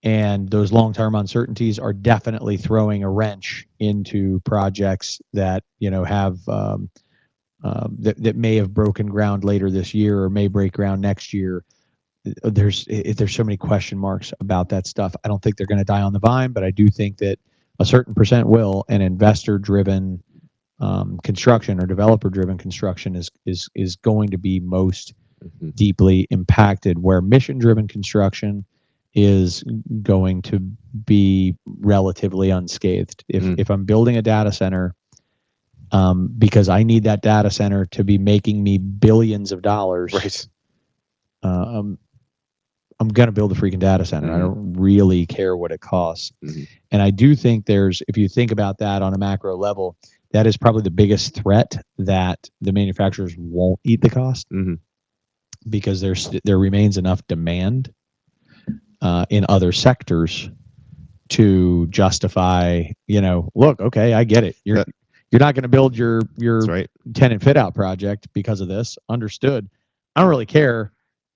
And those long-term uncertainties are definitely throwing a wrench into projects that have that may have broken ground later this year or may break ground next year. There's so many question marks about that stuff. I don't think they're going to die on the vine, but I do think that a certain percent will. And investor-driven construction or developer-driven construction is going to be most deeply impacted, where mission-driven construction is going to be relatively unscathed. If I'm building a data center because I need that data center to be making me billions of dollars, right? I'm going to build a freaking data center. I don't really care what it costs. And I do think if you think about that on a macro level, that is probably the biggest threat, that the manufacturers won't eat the cost because there remains enough demand in other sectors to justify, look, okay, I get it. You're not going to build your tenant fit out project because of this. Understood. I don't really care.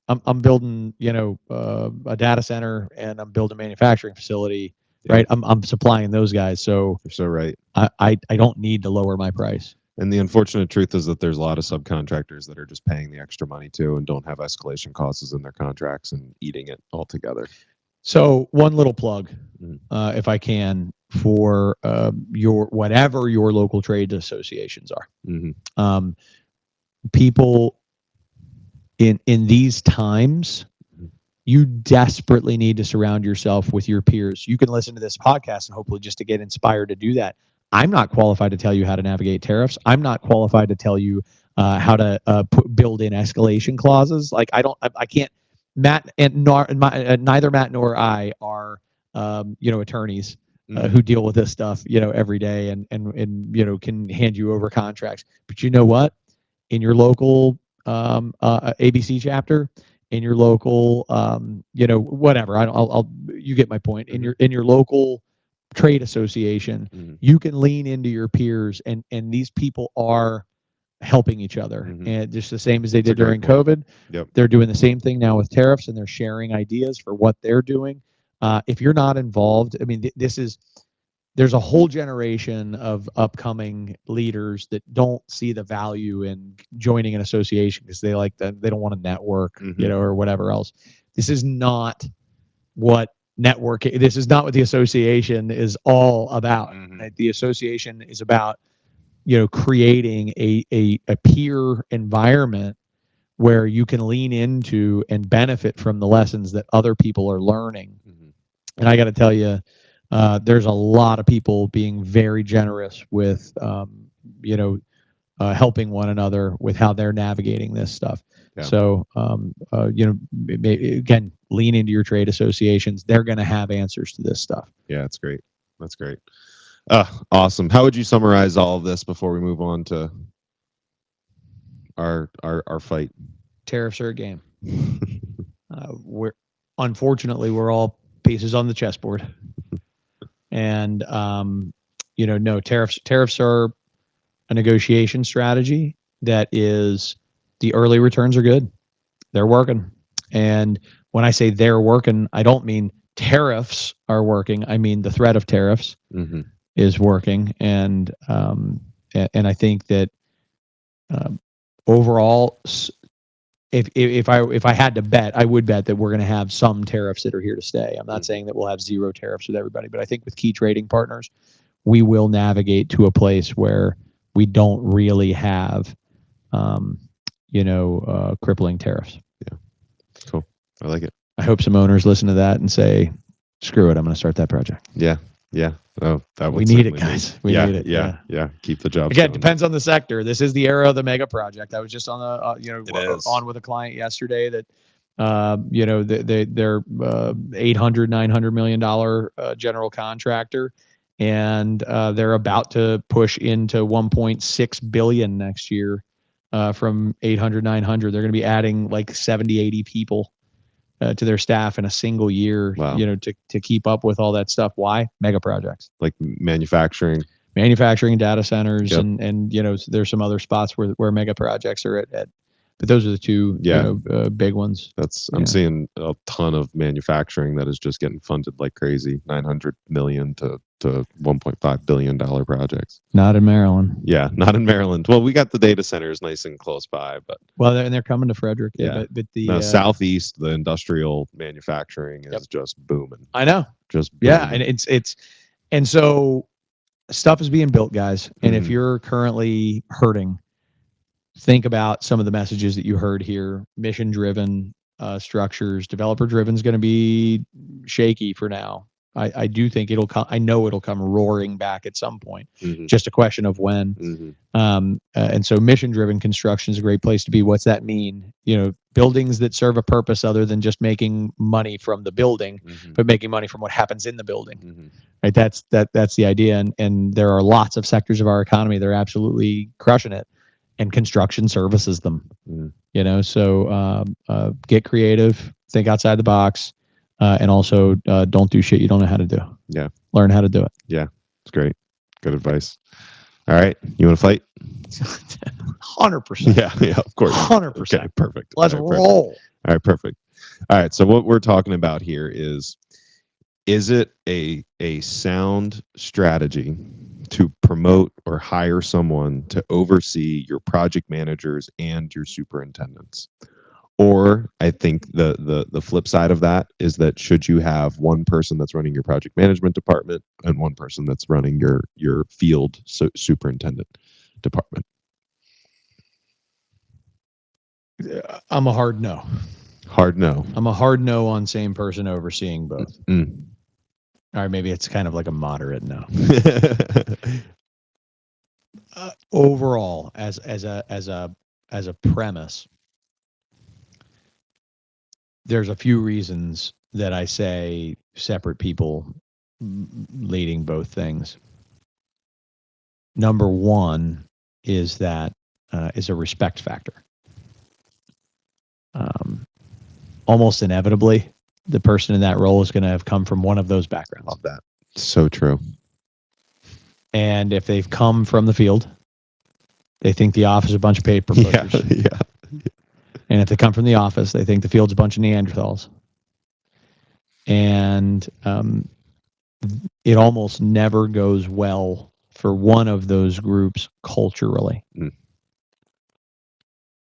I'm building, a data center, and I'm building a manufacturing facility, right? I'm supplying those guys. So you're so right. I don't need to lower my price. And the unfortunate truth is that there's a lot of subcontractors that are just paying the extra money too, and don't have escalation clauses in their contracts and eating it altogether. So one little plug, if I can, for whatever your local trade associations are. People in these times, you desperately need to surround yourself with your peers. You can listen to this podcast and hopefully just to get inspired to do that. I'm not qualified to tell you how to navigate tariffs. I'm not qualified to tell you how to build in escalation clauses. Like I can't. Matt and neither Matt nor I are attorneys who deal with this stuff every day and can hand you over contracts. But you know what? In your local ABC chapter, in your local whatever, you get my point. In your local trade association, you can lean into your peers, and these people are helping each other, and just the same as they did during COVID. They're doing the same thing now with tariffs, and they're sharing ideas for what they're doing. If you're not involved, I mean, there's a whole generation of upcoming leaders that don't see the value in joining an association because they don't want to network, or whatever else. This is not what networking. This is not what the association is all about. The association is about creating a peer environment where you can lean into and benefit from the lessons that other people are learning. And I got to tell you, there's a lot of people being very generous with, helping one another with how they're navigating this stuff. Yeah. So, again, lean into your trade associations. They're going to have answers to this stuff. Yeah, that's great. That's great. Awesome. How would you summarize all of this before we move on to our fight? Tariffs are a game. Unfortunately, we're all pieces on the chessboard. And no, tariffs are a negotiation strategy that is, the early returns are good. They're working. And when I say they're working, I don't mean tariffs are working. I mean the threat of tariffs is working. And I think that overall, if I had to bet, I would bet that we're going to have some tariffs that are here to stay. I'm not saying that we'll have zero tariffs with everybody, but I think with key trading partners, we will navigate to a place where we don't really have, crippling tariffs. Yeah, cool. I like it. I hope some owners listen to that and say, "Screw it, I'm going to start that project." Yeah. Oh, that would we need it, guys. We need it. Yeah. Keep the jobs. Again, going. depends on the sector. This is the era of the mega project. I was just on the on with a client yesterday that they're $800-900 million general contractor, and they're about to push into 1.6 billion next year from 800-900. They're going to be adding like 70-80 people to their staff in a single year. Wow. To keep up with all that stuff. Why? Mega projects like manufacturing, data centers, Yep. and there's some other spots where mega projects are at. But those are the two big ones. I'm seeing a ton of manufacturing that is just getting funded like crazy, 900 million to 1.5 billion dollar projects. Not in Maryland. Yeah, not in Maryland. Well, we got the data centers nice and close by, but they're coming to Frederick. Yeah, but the southeast, the industrial manufacturing is just booming. I know. Just booming. Yeah, and and so stuff is being built, guys. And if you're currently hurting, think about some of the messages that you heard here. Mission driven structures, developer driven is going to be shaky for now. I do think it'll come. I know it'll come roaring back at some point. Just a question of when. And so mission driven construction is a great place to be. What's that mean? Buildings that serve a purpose other than just making money from the building, but making money from what happens in the building. Right. That's the idea. And there are lots of sectors of our economy that are absolutely crushing it, and construction services them. So get creative, think outside the box. And also, don't do shit you don't know how to do. Yeah. Learn how to do it. Yeah. It's great. Good advice. All right. You want to fight? 100%. Yeah, of course. 100%. Okay, perfect. Let's roll. All right, perfect. All right. So what we're talking about here is it a sound strategy to promote or hire someone to oversee your project managers and your superintendents? Or I think the flip side of that is that should you have one person that's running your project management department and one person that's running your field superintendent department? I'm a hard no. Hard no. I'm a hard no on same person overseeing both. All right, maybe it's kind of like a moderate no. Overall, as a premise, there's a few reasons that I say separate people leading both things. Number one is that is a respect factor. Almost inevitably, the person in that role is going to have come from one of those backgrounds. Love that. So true. And if they've come from the field, they think the office is a bunch of paper pushers. Yeah. And if they come from the office, they think the field's a bunch of Neanderthals. And it almost never goes well for one of those groups culturally.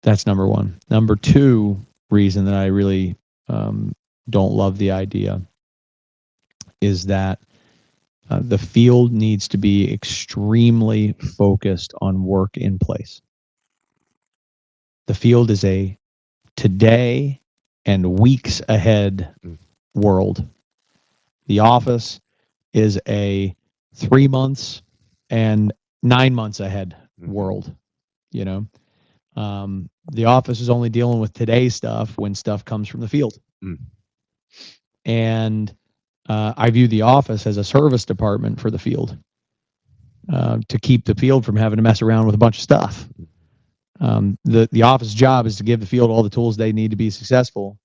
That's number one. Number two reason that I really don't love the idea is that the field needs to be extremely focused on work in place. The field is a today and weeks ahead world. The office is a 3 months and 9 months ahead world. The office is only dealing with today's stuff when stuff comes from the field. And I view the office as a service department for the field to keep the field from having to mess around with a bunch of stuff. The office job is to give the field all the tools they need to be successful,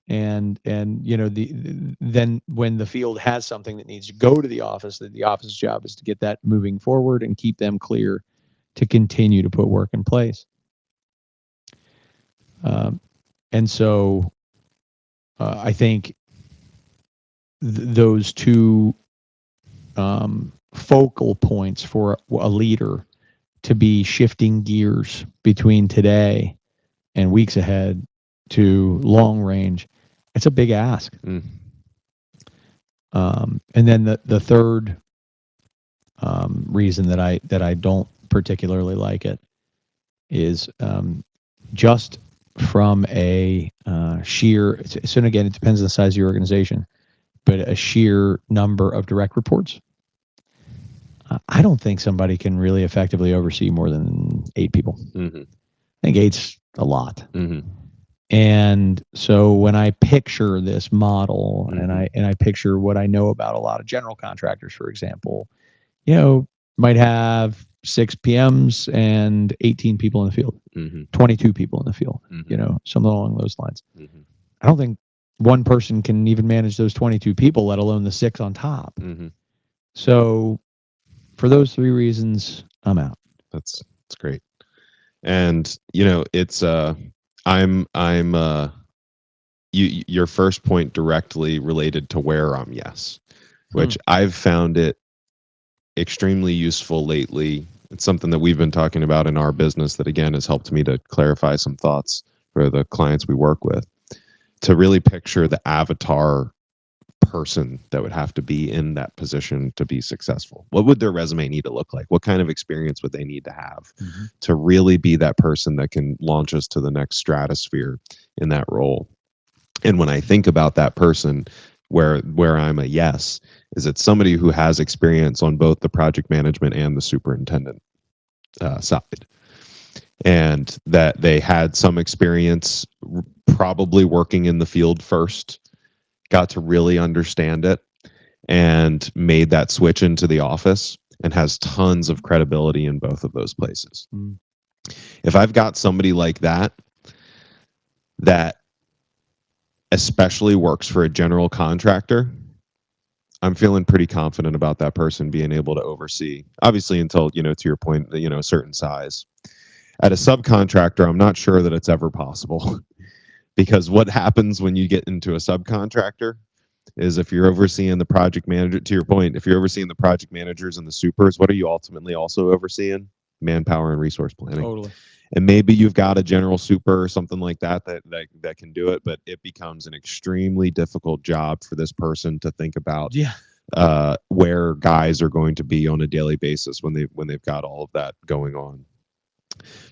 and then when the field has something that needs to go to the office, that the office's job is to get that moving forward and keep them clear to continue to put work in place. And so I think those two focal points for a leader to be shifting gears between today and weeks ahead to long range, it's a big ask. And then the third reason that I don't particularly like it is just from a sheer. So again, it depends on the size of your organization, but a sheer number of direct reports. I don't think somebody can really effectively oversee more than 8 people. I think 8's a lot. And so when I picture this model and I picture what I know about a lot of general contractors, for example, might have 6 PMs and 18 people in the field, 22 people in the field, something along those lines. I don't think one person can even manage those 22 people, let alone the 6 on top. So for those 3 reasons, I'm out. That's great. And it's your first point directly related to where I'm yes, which I've found it extremely useful lately. It's something that we've been talking about in our business that again has helped me to clarify some thoughts for the clients we work with, to really picture the avatar person that would have to be in that position to be successful. What would their resume need to look like? What kind of experience would they need to have to really be that person that can launch us to the next stratosphere in that role? And when I think about that person, where I'm a yes, is it's somebody who has experience on both the project management and the superintendent side, and that they had some experience probably working in the field first, got to really understand it, and made that switch into the office, and has tons of credibility in both of those places. If I've got somebody like that especially works for a general contractor, I'm feeling pretty confident about that person being able to oversee, obviously until, to your point, a certain size. At a subcontractor, I'm not sure that it's ever possible because what happens when you get into a subcontractor is if you're overseeing the project manager, to your point, if you're overseeing the project managers and the supers, what are you ultimately also overseeing? Manpower and resource planning. Totally. And maybe you've got a general super or something like that can do it, but it becomes an extremely difficult job for this person to think about where guys are going to be on a daily basis when they've got all of that going on.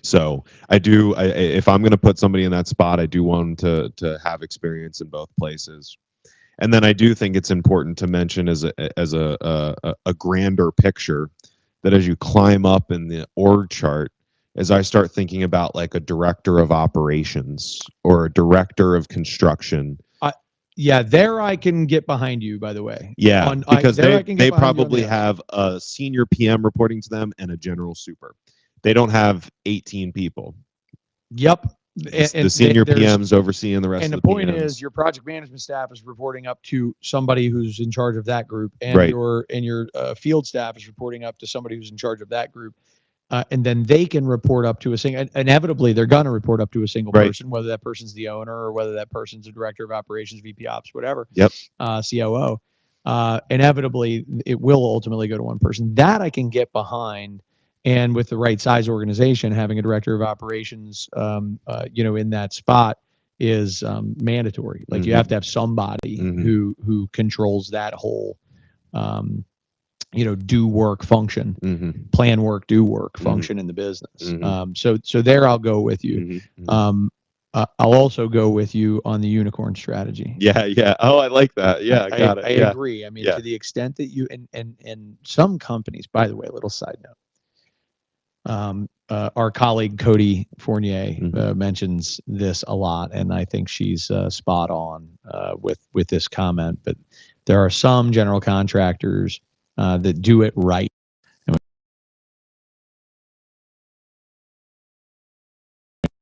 So if I'm going to put somebody in that spot, I do want them to have experience in both places. And then I do think it's important to mention as a grander picture that as you climb up in the org chart, as I start thinking about like a director of operations or a director of construction. There I can get behind you, by the way. Yeah, because they probably have a senior PM reporting to them and a general super. They don't have 18 people. Yep. The senior PMs overseeing the rest of the PMs. And the point is your project management staff is reporting up to somebody who's in charge of that group, and your field staff is reporting up to somebody who's in charge of that group. And then they can report up to a single, inevitably they're going to report up to a single person, whether that person's the owner or whether that person's a director of operations, VP ops, whatever, COO. Inevitably it will ultimately go to one person. That I can get behind. And with the right size organization, having a director of operations, in that spot is mandatory. Like you have to have somebody who controls that whole, do work function, plan work, do work function in the business. So there I'll go with you. I'll also go with you on the unicorn strategy. Yeah. Oh, I like that. Yeah, got it. I agree. I mean, to the extent that you and some companies, by the way, a little side note. Our colleague Cody Fournier mentions this a lot, and I think she's spot on with this comment. But there are some general contractors that do it right.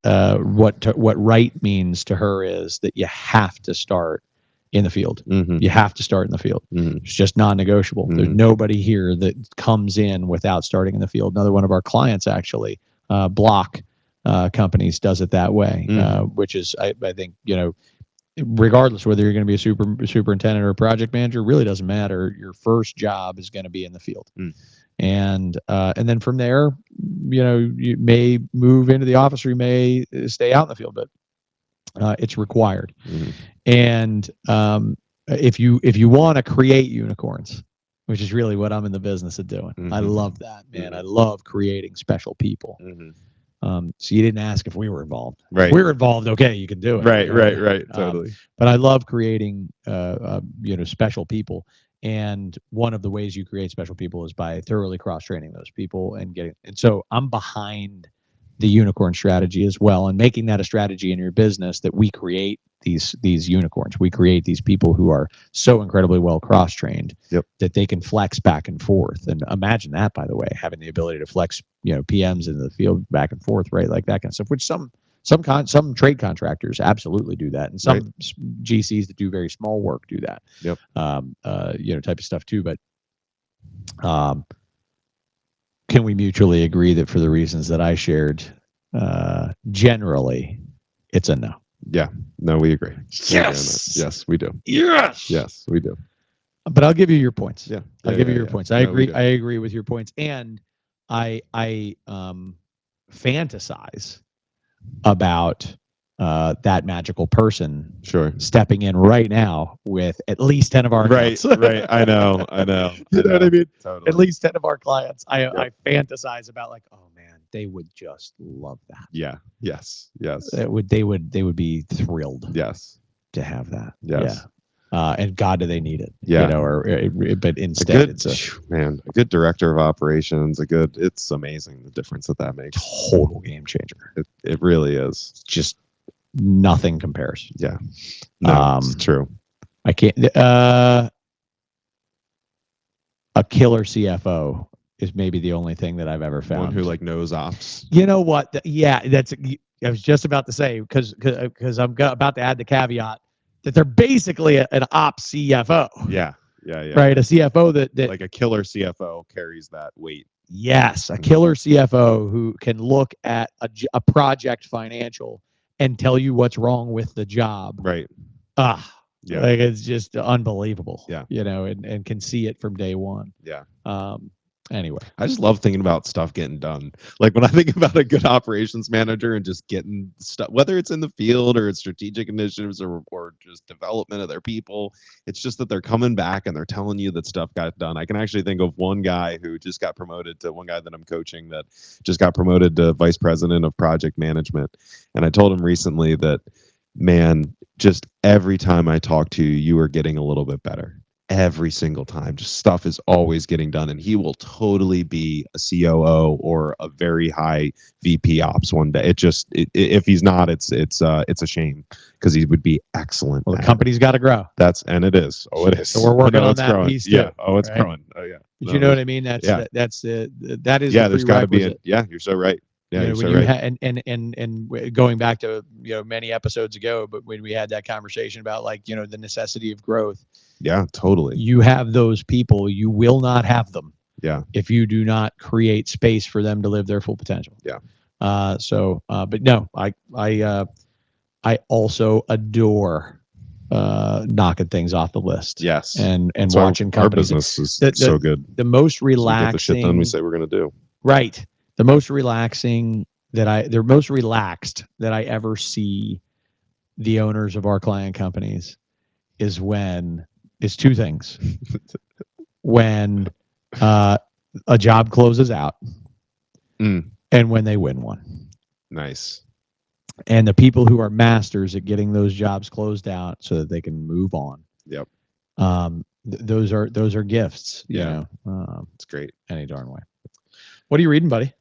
what right means to her is that you have to start in the field. You have to start in the field. It's just non-negotiable. There's nobody here that comes in without starting in the field. Another one of our clients, actually, Block Companies, does it that way, which is, I think, regardless whether you're going to be a superintendent or a project manager, really doesn't matter. Your first job is going to be in the field. And then from there, you may move into the office or you may stay out in the field, but it's required. And if you want to create unicorns, which is really what I'm in the business of doing, I love that, man. I love creating special people. So you didn't ask if we were involved. Right. If we were involved. Okay, you can do it. Right. Totally. But I love creating, special people. And one of the ways you create special people is by thoroughly cross-training those people and so I'm behind the unicorn strategy as well, and making that a strategy in your business, that we create these unicorns. We create these people who are so incredibly well cross-trained that they can flex back and forth. And imagine that, by the way, having the ability to flex, PMs in the field back and forth, right? Like that kind of stuff, which some trade contractors absolutely do that, and some GCs that do very small work do that. Type of stuff too. But can we mutually agree that for the reasons that I shared, generally, it's a no? Yeah. No, we agree. Yes. Yes, we do. Yes. Yes, we do. But I'll give you your points. I'll give you your points. I agree. I agree with your points, and I fantasize about that magical person stepping in right now with at least 10 of our clients. Right. I know. You know what I mean? Totally. At least 10 of our clients. I fantasize about, like, oh man, they would just love that. Yeah. Yes. They would be thrilled. Yes. To have that. Yes. Yeah. And God, do they need it? Yeah. But instead, a good director of operations, it's amazing the difference that makes. Total game changer. It really is. Just nothing compares. Yeah. No, it's true. I can't. A killer CFO is maybe the only thing that I've ever found. One who knows ops. You know what? I was just about to say, because I'm about to add the caveat that they're basically an ops CFO. Yeah. Right. A CFO that like a killer CFO carries that weight. Yes, a killer CFO who can look at a project financial and tell you what's wrong with the job. Right. Yeah. Like, it's just unbelievable. Yeah. And can see it from day one. Yeah. Anyway, I just love thinking about stuff getting done. Like when I think about a good operations manager and just getting stuff, whether it's in the field or it's strategic initiatives or just development of their people, it's just that they're coming back and they're telling you that stuff got done. I can actually think of one guy who just got promoted to one guy that I'm coaching that just got promoted to vice president of project management. And I told him recently that, man, just every time I talk to you, you are getting a little bit better. Every single time, just stuff is always getting done, and he will totally be a COO or a very high VP ops one day. If he's not, it's a shame, because he would be excellent. Well, the company's got to grow. It is. Oh, it is. So we're working on that growing. piece too. Yeah. Oh, it's growing. Oh, yeah. But you know what I mean? That is. Yeah. There's got to be. You're so right. Yeah, and going back to many episodes ago, but when we had that conversation about the necessity of growth. Yeah, totally. You have those people. You will not have them. Yeah. If you do not create space for them to live their full potential. Yeah. But no, I also adore knocking things off the list. Yes. And watching companies. Our business is so good. The most relaxing. We get the shit done we say we're going to do. Right. The most relaxing they're most relaxed that I ever see the owners of our client companies is two things. When a job closes out and when they win one. Nice. And the people who are masters at getting those jobs closed out so that they can move on. Yep. Those are gifts. Yeah. It's great. Any darn way. What are you reading, buddy?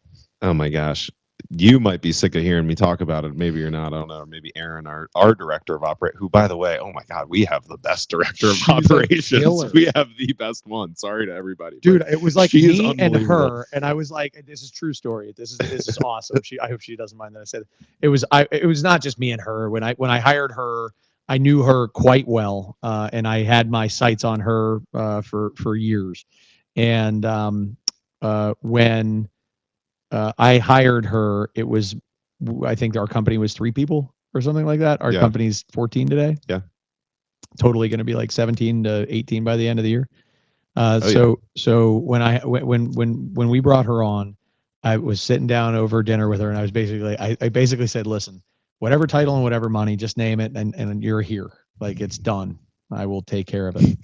Oh my gosh. you might be sick of hearing me talk about it. Maybe you're not. I don't know. Maybe Aaron, our director of operate, who, by the way, oh my God, we have the best director of She's a operations. killer. We have the best one. Sorry to everybody, Dude, but it was like she is me and unbelievable. her, and I was like, "This is true story. This is awesome." I hope she doesn't mind that I said it. It was not just me and her. When I hired her, I knew her quite well, and I had my sights on her for years. And when I hired her, it was, I think our company was 3 people or something like that. Our Yeah. company's 14 today. Yeah. Totally going to be like 17 to 18 by the end of the year. Oh, So when we brought her on, I was sitting down over dinner with her, and I was basically, I basically said, listen, whatever title and whatever money, just name it, and you're here. Like, it's done. I will take care of it.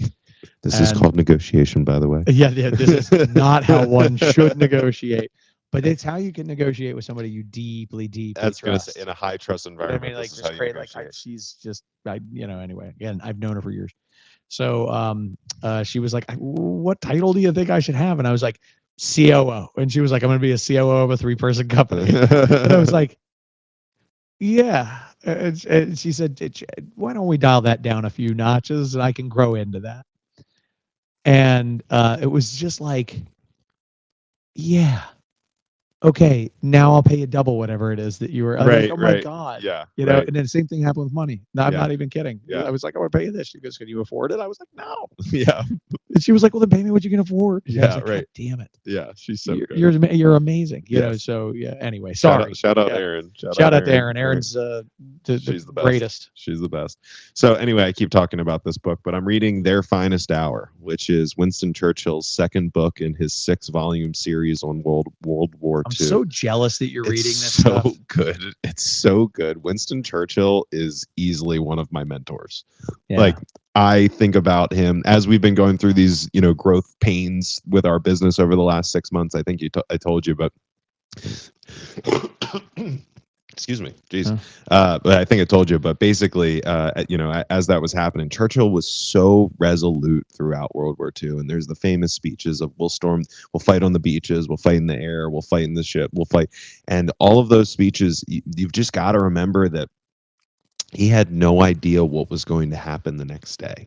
This is And- called negotiation, by the way. Yeah, this is not how one should negotiate, but it's how you can negotiate with somebody you deeply That's gonna trust. say in a high trust You know what I environment. mean, like, This is how just you create, like, negotiate. she's just, anyway, again, I've known her for years. So she was like, what title do you think I should have? And I was like, COO. And she was like, I'm going to be a COO of a 3-person company. And I was like, yeah. And she said, why don't we dial that down a few notches and I can grow into that? And it was just like, yeah. Okay, now I'll pay you double whatever it is that you were. I was like, Right, oh my right. God. Yeah. You know, right. and then the same thing happened with money. No, I'm Yeah. not even kidding. Yeah. I was like, I want to pay you this. She goes, can you afford it? I was like, no. Yeah. And she was like, well, then pay me what you can afford. And I Yeah, was like, right. God damn it. Yeah. She's so good. You're amazing. You know, Yes. so yeah, anyway, Shout sorry. out, shout out Yeah. Aaron. Shout out to Aaron. Aaron's the She's the best. greatest. She's the best. So anyway, I keep talking about this book, but I'm reading Their Finest Hour, which is Winston Churchill's second book in his 6-volume series on World War I'm II. so jealous that you're reading this so stuff. good. It's so good. Winston Churchill is easily one of my mentors. Yeah. Like, I think about him as we've been going through these, growth pains with our business over the last 6 months. I think I told you, but excuse me, jeez. But I think I told you, but basically, as that was happening, Churchill was so resolute throughout World War II. And there's the famous speeches of we'll fight on the beaches, we'll fight in the air, we'll fight in the ship, we'll fight. And all of those speeches, you've just got to remember that he had no idea what was going to happen the next day.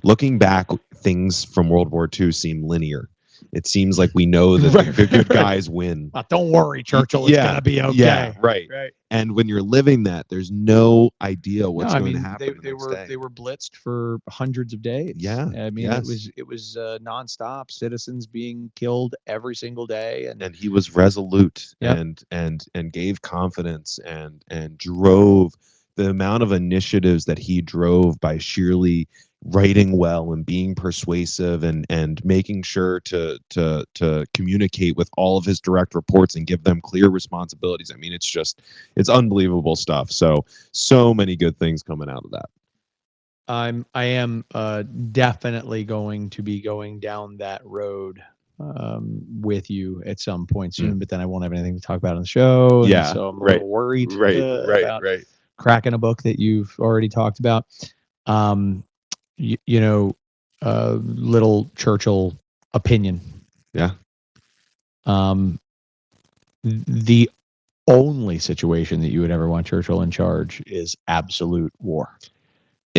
Looking back, things from World War II seem linear. It seems like we know that the good guys win. Don't worry, Churchill. It's going to be okay. Yeah, right. Right. And when you're living that, there's no idea what's going to happen. They were blitzed for hundreds of days. Yeah. I mean, it was nonstop. Citizens being killed every single day, and he was resolute. Yep. and gave confidence and drove the amount of initiatives that he drove by sheerly writing well and being persuasive and making sure to communicate with all of his direct reports and give them clear responsibilities. I mean, it's unbelievable stuff. So many good things coming out of that. I am definitely going to be going down that road with you at some point soon, but then I won't have anything to talk about on the show. Yeah. So I'm a little worried about cracking a book that you've already talked about. Little Churchill opinion. Yeah. The only situation that you would ever want Churchill in charge is absolute war.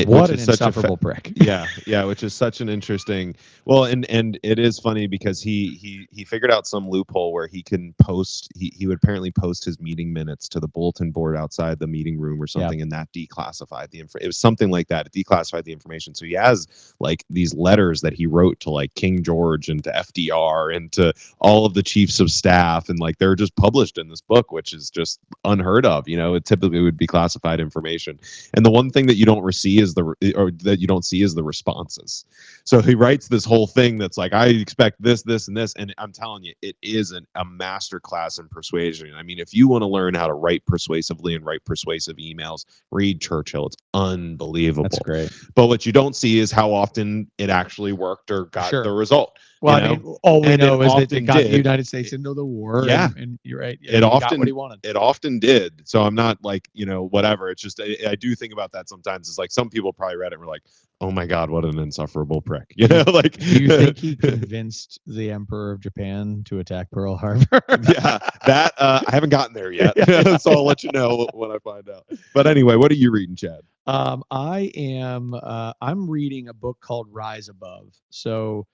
What an insufferable prick. Yeah, which is such an interesting. Well, and it is funny because he figured out some loophole where he can post. He would apparently post his meeting minutes to the bulletin board outside the meeting room or something, and that declassified the info. It was something like that. It declassified the information. So he has like these letters that he wrote to like King George and to FDR and to all of the chiefs of staff, and like they're just published in this book, which is just unheard of. It typically would be classified information. And the one thing that you don't see is the responses. So he writes this whole thing that's like, I expect this, and this, and I'm telling you, it is a master class in persuasion. I mean, if you want to learn how to write persuasively and write persuasive emails, read Churchill. It's unbelievable. That's great. But what you don't see is how often it actually worked or got the result. Well, I mean, all we know is that it got the United States into the war. Yeah. And you're right. It often got what he wanted. It often did. So I'm not like, whatever. It's just, I do think about that sometimes. It's like some people probably read it and were like, "Oh my God, what an insufferable prick!" You know, like. Do you think he convinced the Emperor of Japan to attack Pearl Harbor? Yeah, that I haven't gotten there yet, Yeah. so I'll let you know when I find out. But anyway, what are you reading, Chad? I'm reading a book called Rise Above. So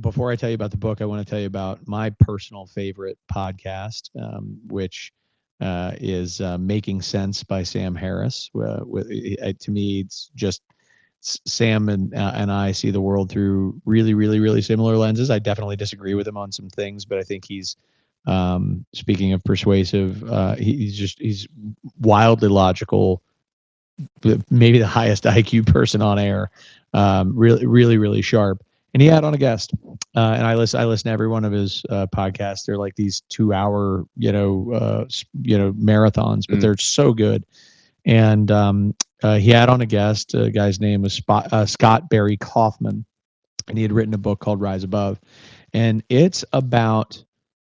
before I tell you about the book, I want to tell you about my personal favorite podcast, which is Making Sense by Sam Harris. To me, it's just Sam and I see the world through really, really, really similar lenses. I definitely disagree with him on some things, but I think he's speaking of persuasive. He's wildly logical, maybe the highest IQ person on air. Really, really, really sharp. And he had on a guest, and I listen to every one of his podcasts. They're like these 2 hour, marathons, but they're so good. And he had on a guest. A guy's name was Scott Barry Kaufman, and he had written a book called Rise Above, and it's about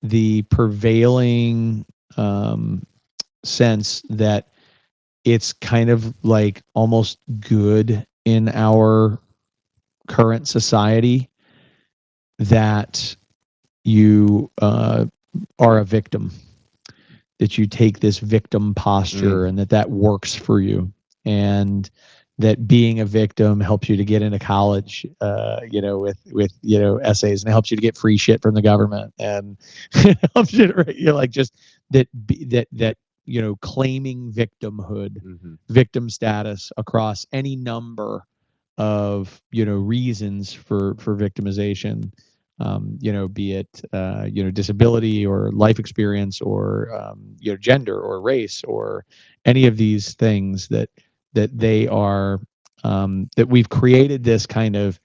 the prevailing sense that it's kind of like almost good in our current society that you are a victim, that you take this victim posture and that works for you, and that being a victim helps you to get into college, with essays, and it helps you to get free shit from the government, and helps you to, like, just that claiming victimhood, victim status across any number of reasons for victimization, be it disability or life experience or gender or race or any of these things, that they are that we've created this kind of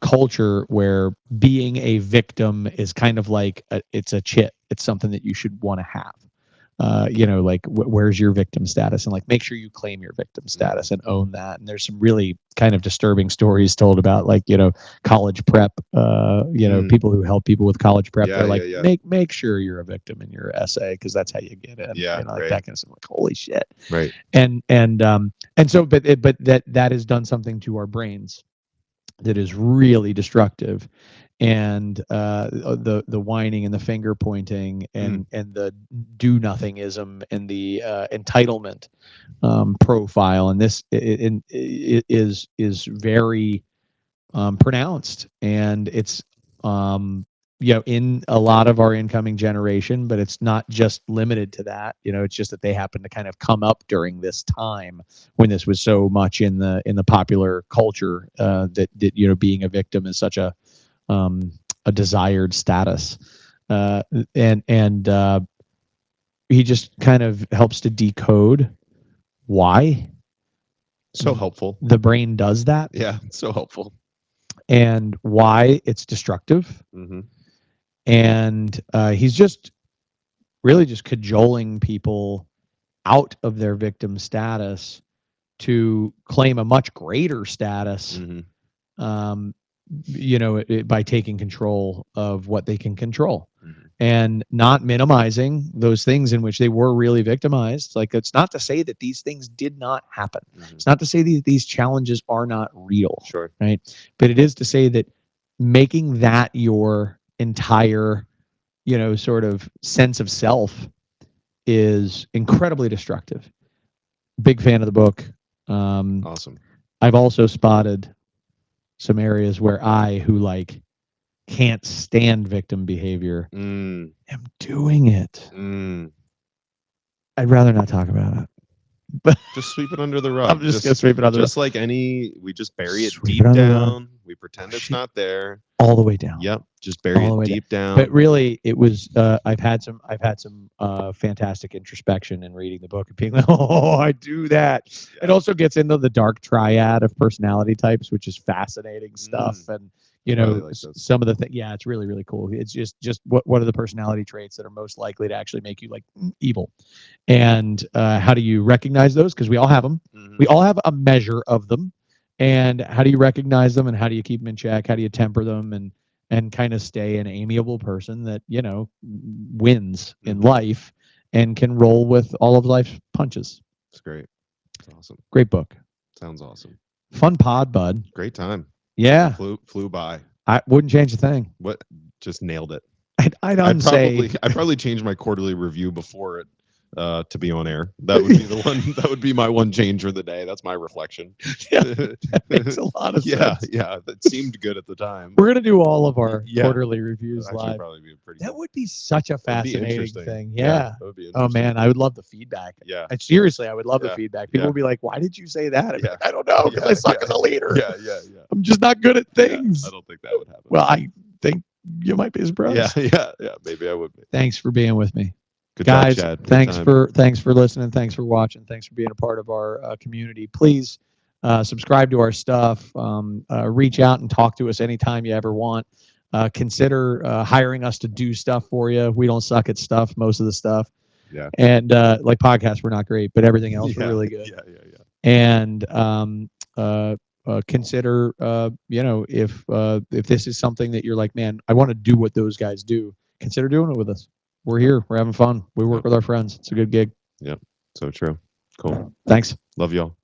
culture where being a victim is kind of like it's a chit. It's something that you should want to have. Like where's your victim status, and like make sure you claim your victim status and own that. And there's some really kind of disturbing stories told about, like, college prep, people who help people with college prep. They're like, make sure you're a victim in your essay, because that's how you get in. Like that kind of stuff. Like, holy shit. Right. And so, but that has done something to our brains that is really destructive. And the whining and the finger pointing and the do nothingism and the entitlement profile, and this is very pronounced, and it's in a lot of our incoming generation, but it's not just limited to that. It's just that they happen to kind of come up during this time when this was so much in the popular culture, that being a victim is such a desired status, and he just kind of helps to decode why so helpful the brain does that. Yeah, so helpful. And why it's destructive. And he's just really just cajoling people out of their victim status to claim a much greater status, by taking control of what they can control, and not minimizing those things in which they were really victimized. Like, it's not to say that these things did not happen. It's not to say that these challenges are not real. Sure. Right. But it is to say that making that your entire, sort of sense of self is incredibly destructive. Big fan of the book. Awesome. I've also spotted some areas where who can't stand victim behavior, am doing it. I'd rather not talk about it. But just sweep it under the rug. I'm just gonna sweep it under the rug. Just like we just bury it Sweep deep it down. We pretend it's not there. All the way down. Yep. Just bury it deep down. But really, it was. I've had some fantastic introspection in reading the book and being like, oh, I do that. Yeah. It also gets into the dark triad of personality types, which is fascinating stuff. And really like some of the things. Yeah, it's really, really cool. It's just what are the personality traits that are most likely to actually make you evil, and how do you recognize those? Because we all have them. We all have a measure of them. And how do you recognize them, and how do you keep them in check? How do you temper them and kind of stay an amiable person that, wins in life and can roll with all of life's punches? It's great. It's awesome. Great book. Sounds awesome. Fun pod, bud. Great time. Yeah. Flew by. I wouldn't change a thing. What? Just nailed it. I'd I unsay. probably changed my quarterly review before it to be on air. That would be the one. That would be my one change for the day. That's my reflection. Yeah, that makes a lot of sense. Yeah. That seemed good at the time. We're gonna do all of our Yeah. quarterly reviews That should live. probably be pretty. That would be such a That'd be fascinating interesting. thing. Yeah. That would be Oh interesting. man, I would love the feedback. Yeah. And seriously, I would love the Yeah. feedback. People Yeah. would be like, "Why did you say that?" I'd be Yeah. like, I don't know, because I suck as a leader. Yeah. I'm just not good at things. I don't think that would happen. Well, I think you might be surprised. Yeah. Maybe I would be. Thanks for being with me. Good Guys, job, Chad. Good thanks time. for listening. Thanks for watching. Thanks for being a part of our community. Please subscribe to our stuff. Reach out and talk to us anytime you ever want. Consider hiring us to do stuff for you. We don't suck at stuff, most of the stuff. Yeah. And like podcasts, we're not great, but everything else we're really good. Yeah. And consider if this is something that you're like, man, I want to do what those guys do. Consider doing it with us. We're here. We're having fun. We work with our friends. It's a good gig. Yep. So true. Cool. Thanks. Love y'all.